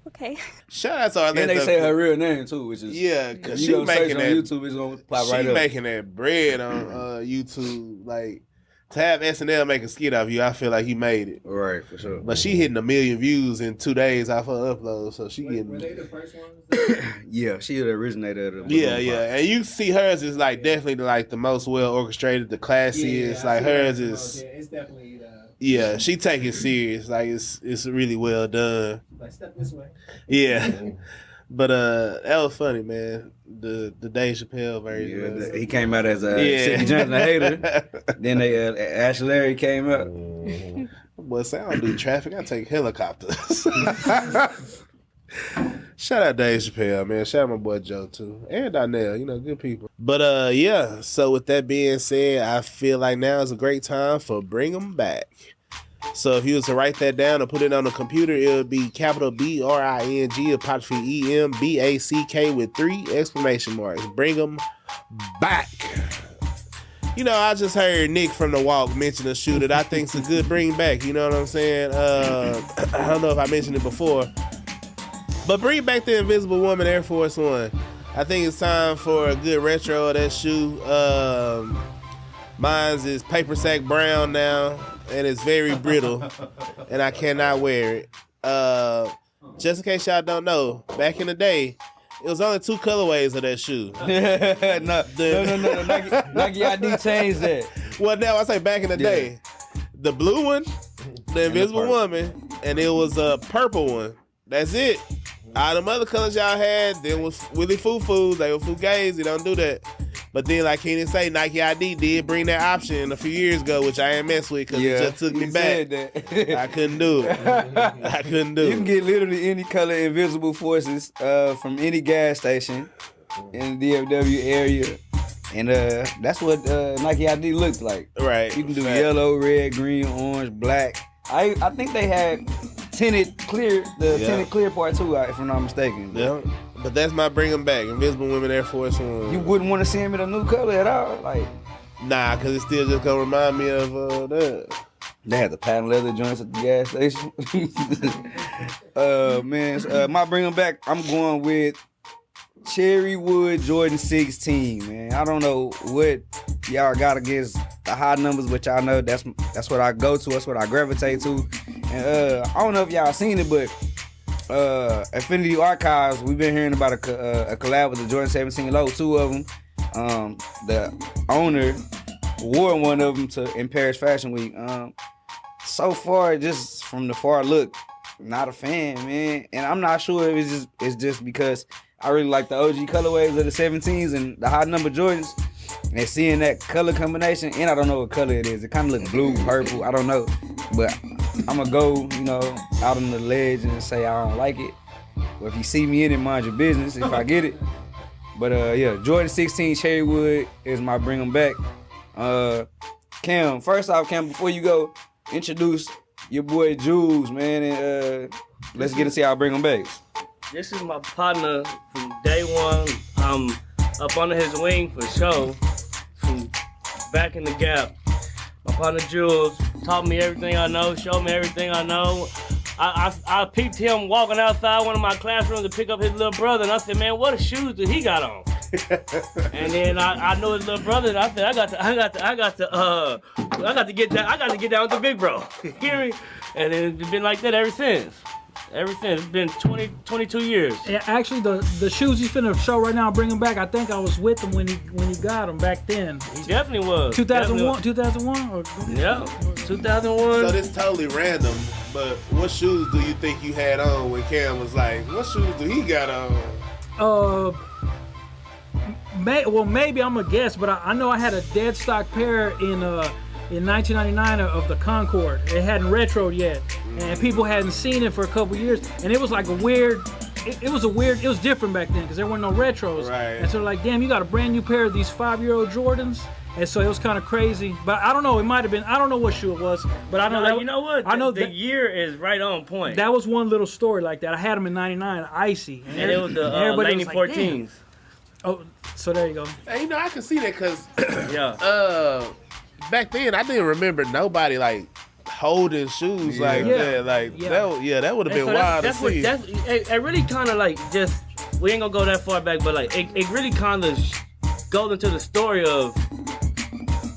Okay. Shout out to Arlette. And they say her real name too, which is because you she gonna search making on that YouTube, it's gonna pop she right up. making that bread on YouTube. Like to have SNL make a skit of you, I feel like he made it. Right, for sure. But she hitting 1 million views in 2 days off her upload, so she getting. Were they the first ones? Yeah, she the originator of the Yeah, balloon yeah, and you see hers is like definitely like the most well orchestrated, the classiest. Like hers is, It's definitely yeah, she take it serious. Like it's really well done. like step this way. Yeah, but that was funny, man. The Dave Chappelle version. Yeah, he came out as a Yeah. Sidney Johnson hater. Then they Ashley Larry came out. Well, say I don't do traffic. I take helicopters. Shout out Dave Chappelle, man. Shout out my boy Joe too, and Donnell. You know, good people. But yeah. So with that being said, I feel like now is a great time for Bring 'Em Back. So if you was to write that down and put it on the computer, it would be capital BRING apostrophe EMBACK with 3 exclamation marks. Bring 'em back. You know, I just heard Nick from The Walk mention a shoe that I think's a good bring back. You know what I'm saying? I don't know if I mentioned it before, but bring back the Invisible Woman Air Force One. I think it's time for a good retro of that shoe. Mine's is paper sack brown now, and it's very brittle, and I cannot wear it. Just in case y'all don't know, back in the day, it was only 2 colorways of that shoe. no. Nike ID changed that. Well, now I say back in the day, the blue one, the Invisible Woman, and it was a purple one. That's it. All them other colors y'all had, then was Willy Foo-Foo. They were Fugazi. Don't do that. But But then, like Keenan say, Nike ID did bring that option a few years ago, which I ain't mess with because it just took me back. I couldn't do it. I couldn't do it. You can get literally any color Invisible Forces from any gas station in the DFW area. And that's what Nike ID looks like. Right. You can do yellow, red, green, orange, black. I think they had tinted clear part too, if I'm not mistaken. Yeah. But that's my bring them back. Invisible Women Air Force One. You wouldn't want to see them in a new color at all, like. Nah, cause it still just gonna remind me of that. They had the patent leather joints at the gas station. My bring them back. I'm going with Cherrywood Jordan 16, man. I don't know what y'all got against the high numbers, but y'all know that's what I go to. That's what I gravitate to. And I don't know if y'all seen it, but Affinity Archives, we've been hearing about a collab with the Jordan 17 low, 2 of them. The owner wore one of them in Paris Fashion Week. So far, just from the far look, not a fan, man. And I'm not sure if it's just because I really like the OG colorways of the 17s and the high number Jordans. And seeing that color combination, and I don't know what color it is. It kind of looks blue, purple, I don't know. But I'm going to go, out on the ledge and say I don't like it. But if you see me in it, mind your business if I get it. But Jordan 16 Cherrywood is my bring them back. Cam, first off, before you go, introduce your boy Jules, man, and let's get to see how I bring them back. This is my partner from day one. I'm up under his wing for sure. From back in the gap. My partner Jules taught me everything I know, showed me everything I know. I peeped him walking outside one of my classrooms to pick up his little brother, and I said, man, what shoes did he got on? And then I know his little brother, and I said, I got to get down with the big bro. You hear me? And it's been like that ever since. It's been 22 years. Yeah, actually, the shoes he's finna show right now, bring him back. I think I was with him when he got them back then. He definitely was. 2001. Yeah, 2001. So this totally random, but what shoes do you think you had on when Cam was like, what shoes do he got on? Maybe I'm gonna guess, but I know I had a dead stock pair in 1999 of the Concorde. It hadn't retroed yet, and people hadn't seen it for a couple years, and it was like a weird. It was different back then because there weren't no retros. Right. And so like, damn, you got a brand new pair of these 5-year-old Jordans. And so it was kind of crazy, but I don't know. It might have been. I don't know what shoe it was, but I know that. You know what? I know the year is right on point. That was one little story like that. I had them in '99, icy, and it was the 1914s. Like, oh, so there you go. Hey, I can see that because back then I didn't remember nobody like holding shoes like that. Like that would have been wild to see. It really kind of like just, we ain't gonna go that far back, but like it really kind of goes into the story of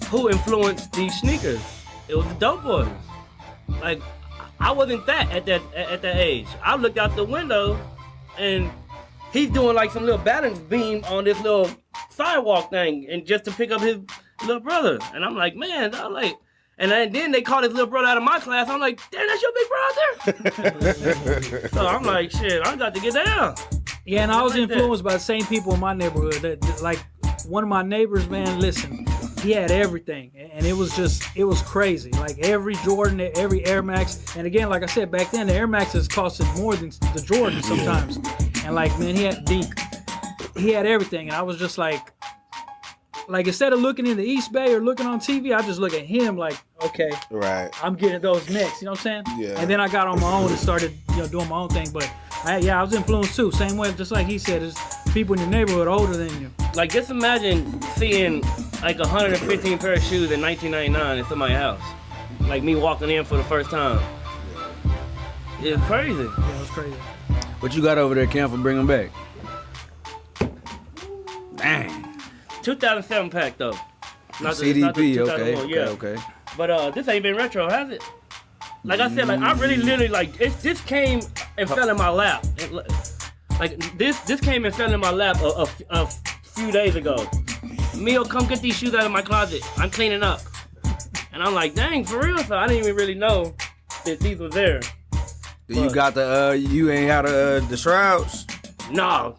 who influenced these sneakers. It was the dope boys. Like, I wasn't that at that age. I looked out the window and he's doing like some little balance beam on this little sidewalk thing, and just to pick up his little brother. And I'm like, man, and then they called his little brother out of my class. I'm like, damn, that's your big brother? So I'm like, shit, I got to get down. Yeah, and I was influenced by the same people in my neighborhood. That like one of my neighbors, man, listen, he had everything, and it was crazy. Like every Jordan, every Air Max, and again, like I said, back then the Air Maxes costed more than the Jordan sometimes. And like, man, he had everything, and I was just like instead of looking in the East Bay or looking on TV, I just look at him like, okay, right, I'm getting those next. You know what I'm saying? Yeah. And then I got on my own and started, doing my own thing. But I was influenced too. Same way, just like he said, there's people in your neighborhood older than you. Like, just imagine seeing like 115 pair of shoes in 1999 in somebody's house. Like me walking in for the first time. It's crazy. Yeah, it was crazy. What you got over there, Cam, for bringing them back? Dang. 2007 pack though. Not CDP, the okay. But this ain't been retro, has it? Like I said, like I really literally like this came and fell in my lap. Like this came and fell in my lap a few days ago. Mio, come get these shoes out of my closet. I'm cleaning up. And I'm like, dang, for real? So I didn't even really know that these were there. You got you ain't had the shrouds? No.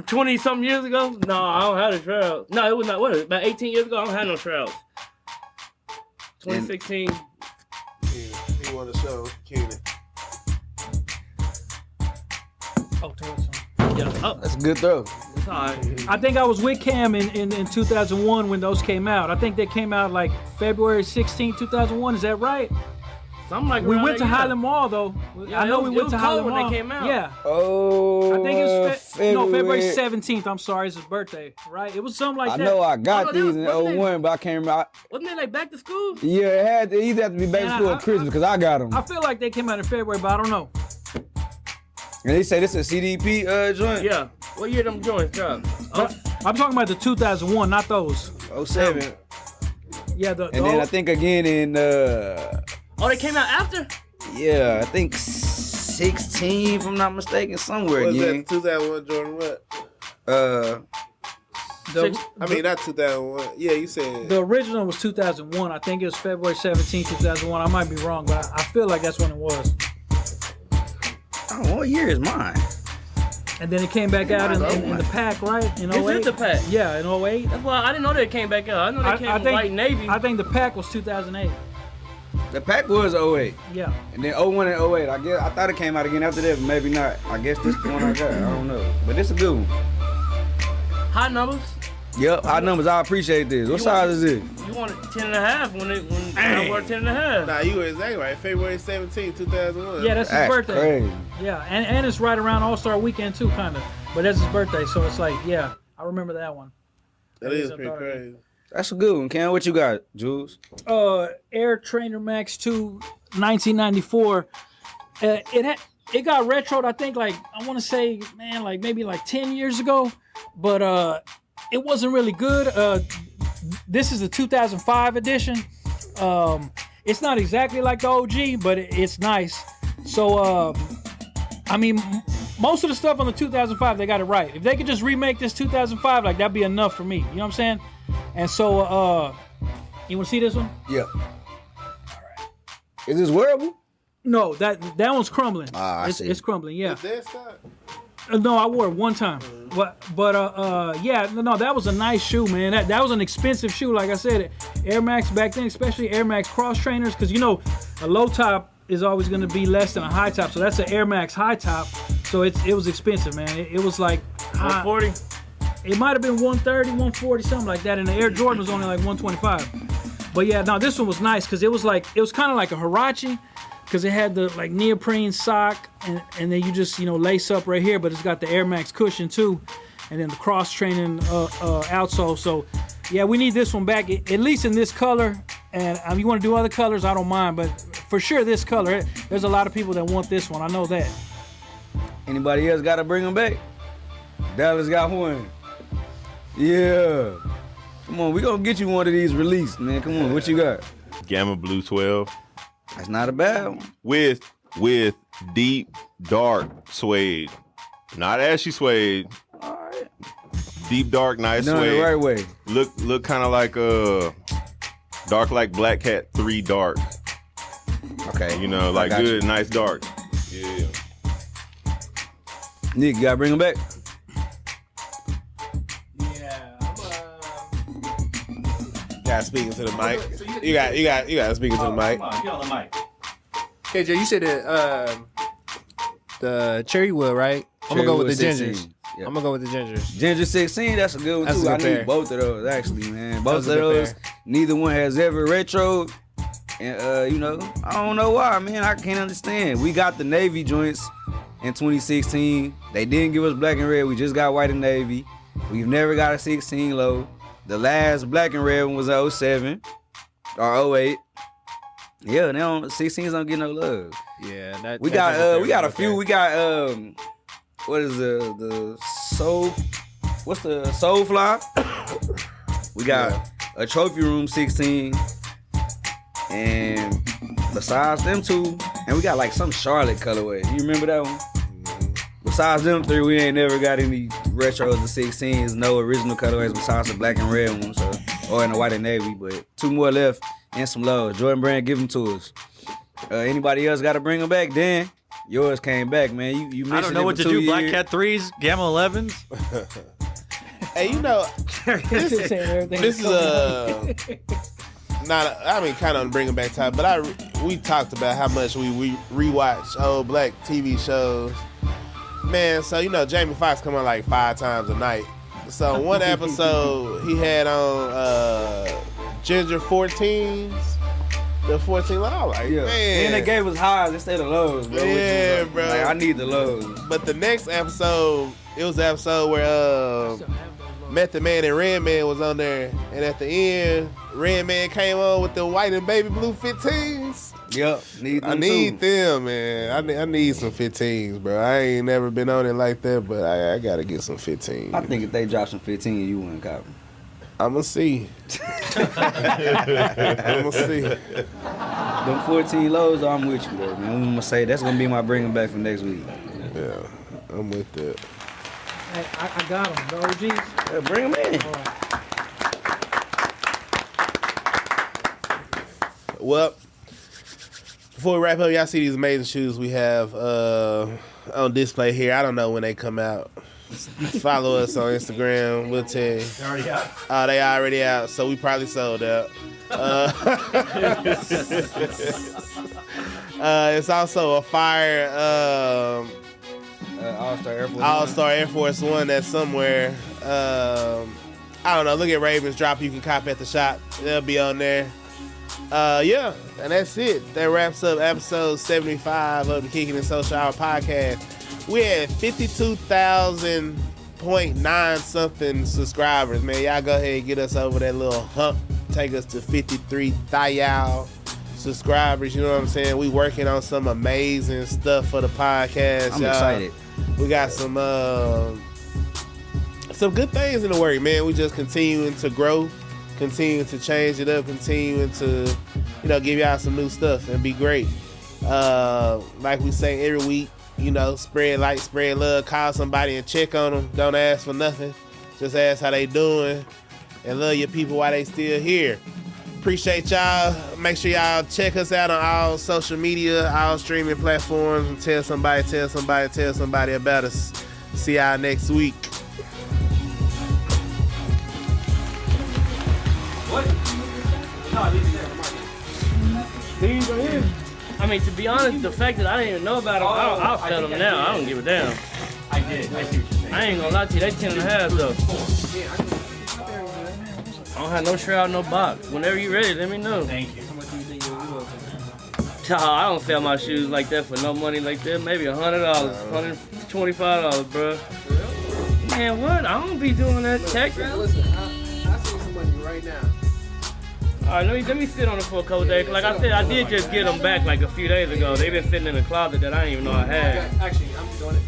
20 something years ago? No, I don't have the shrouds. No, it was not. What is it? About 18 years ago, I don't have no shrouds. 2016. He want to show Keenan. Oh, throw it some. Yeah. Oh, That's a good throw. it's all right. I think I was with Cam in 2001 when those came out. I think they came out like February 16, 2001. Is that right? Something like We around went to that year. Highland Mall though. Yeah, I know we it went was to cold Highland when Mall. they came out. Yeah. Oh, I think it's February February 17th. I'm sorry, it's his birthday, right? It was something like I that. know I got Oh, no, these in wasn't it? 01, but I can't remember. Wasn't they like back to school? Yeah, it had to either have to be back to Man, school or Christmas because I got them. I feel like they came out in February, but I don't know. And they say this is a CDP joint? Yeah. What year them joints dropped? I'm talking about the 2001, not those. 07. Yeah, And then I think again in, Oh, they came out after? yeah, I think 16, if I'm not mistaken, somewhere Was again. that 2001 Jordan what? The, I mean, not 2001. Yeah, you said. the original was 2001. I think it was February 17, 2001. I might be wrong, but I feel like that's when it was. Oh, what year is mine? And then it came back out in the pack, right? In 08? This is the pack. Yeah, in 08. That's why I didn't know they came back out. I know they came from White Navy. I think the pack was 2008. The pack was 08. Yeah. And then 01 and 08. I thought it came out again after that, but maybe not. I guess this is the one I got. I don't know. But this is a good one. High numbers. Yep, high numbers. I appreciate this. What size is it? You wanted 10 and a half when I wore 10 and a half. Nah, you were exactly right. February 17, 2001. Yeah, that's his birthday. Crazy. Yeah, and it's right around All-Star Weekend too, kind of. But that's his birthday, so it's like, yeah, I remember that one. That is pretty crazy. That's a good one, Cam. What you got, Jules? Air Trainer Max 2, 1994. It got retroed, I think, like, I want to say, man, like maybe like 10 years ago. But it wasn't really good. This is the 2005 edition. It's not exactly like the OG, but it's nice. So, I mean, most of the stuff on the 2005, they got it right. If they could just remake this 2005, like, that'd be enough for me. You know what I'm saying? And so, you want to see this one? Yeah. All right. Is this wearable? No, that one's crumbling. I see. It's crumbling, yeah. Is that stock? No, I wore it one time. But yeah, no, that was a nice shoe, man. That was an expensive shoe. Like I said, Air Max back then, especially Air Max cross trainers, because you know, a low top is always going to be less than a high top. So that's an Air Max high top. So it was expensive, man. It was like 140. It might have been 130, 140, something like that. And the Air Jordan was only like 125. But yeah, no, this one was nice because it was kind of like a Huarache. Because it had the like neoprene sock and then you just, you know, lace up right here, but it's got the Air Max cushion too. And then the cross training outsole. So yeah, we need this one back, at least in this color. And you want to do other colors, I don't mind, but for sure this color, there's a lot of people that want this one. I know that. Anybody else got to bring them back? Dallas got one. Yeah. Come on, we gonna get you one of these released, man. Come on, what you got? Gamma Blue 12. That's not a bad one. With deep, dark suede. Not ashy suede. All right. Deep, dark, nice Done suede. the right way. Look kind of like dark like Black Cat 3 dark. Okay. You know, like got good, you. nice dark. Yeah. Nick, you gotta bring them back. Got speaking to the mic. You got speaking to the mic. Come on, get on the mic. KJ, you said the cherry wood, right? I'm gonna go with the gingers. Yep. I'm gonna go with the gingers. Ginger 16, that's a good one That's too. a I good need pair. both of those actually, man. Both of That's a good those, neither one has ever retro. And you know, I don't know why, man. I can't understand. We got the navy joints in 2016. They didn't give us black and red. We just got white and navy. We've never got a 16 low. The last black and red one was 07 or 08. Yeah, they don't 16s don't get no love. Yeah, that We got a few. We got what is the soul? What's the soul fly? We got a trophy room 16, and besides them two, and we got like some Charlotte colorway. You remember that one? Besides them three, we ain't never got any retros of 16s, no original colorways besides the black and red ones, or in the white and navy. But two more left and some lows. Jordan Brand, give them to us. Anybody else got to bring them back? Dan? Yours came back, man. You I don't know what to do. Black Cat 3s, Gamma 11s. Hey, you know, this is not. I mean, kind of bringing back time, but we talked about how much we rewatch old black TV shows. Man, so you know, Jamie Foxx come on like 5 times a night. So one episode he had on Ginger 14s. The 14 low, like, yeah. Man. And they gave us highs instead of lows, bro. Yeah, bro. Like, I need the lows. But the next episode, it was the episode where Method Man and Redman was on there. And at the end, Redman came on with the white and baby blue 15s. Yep, I need them, man. I need some 15s, bro. I ain't never been on it like that, but I gotta get some 15s. I think if they drop some 15, you wouldn't copy. I'ma see. I'ma see. Them 14 lows, I'm with you though, man. I'm gonna say that's gonna be my bringing back for next week. Yeah, I'm with that. Hey, I got them. The OGs. Yeah, bring them in. All right. Well, before we wrap up, y'all see these amazing shoes we have on display here. I don't know when they come out. Follow us on Instagram. We'll tell you. They're already out. Oh, they already out, so we probably sold out. It's also a fire All-Star Air Force One that's somewhere. I don't know. Look at Ravens drop. You can cop at the shop. They'll be on there. Yeah, and that's it. That wraps up episode 75 of the Kicking and Social Hour podcast. We had 52,000.9 something subscribers, man. Y'all go ahead and get us over that little hump. Take us to 53,000 subscribers. You know what I'm saying? We working on some amazing stuff for the podcast. I'm excited. We got some good things in the work, man. We just continuing to grow, continuing to change it up, continuing to, you know, give y'all some new stuff and be great. Like we say every week, you know, spread light, spread love, call somebody and check on them. Don't ask for nothing. Just ask how they doing and love your people while they still here. Appreciate y'all. Make sure y'all check us out on all social media, all streaming platforms, and tell somebody about us. See y'all next week. What? No, these are here. I mean, to be honest, the fact that I didn't even know about them, I'll sell them now. I don't give a damn. I did. I see what you're saying. I ain't gonna lie to you, they 10.5 though. I don't have no shroud, no box. Whenever you ready, let me know. Thank you. I don't sell my shoes like that for no money like that. Maybe $100, $125, bro. Man, what? I don't be doing that. Text. Listen, I see some money right now. All right, let me sit on it for a couple days. Like I said, I did just get them back like a few days ago. They've been sitting in the closet that I didn't even know I had. Actually, I'm doing it.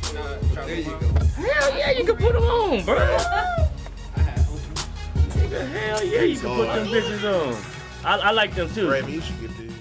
There you go. Hell yeah, you can put them on, bro. Hell yeah, you can put them bitches on. I like them too. Raymond, you should get these.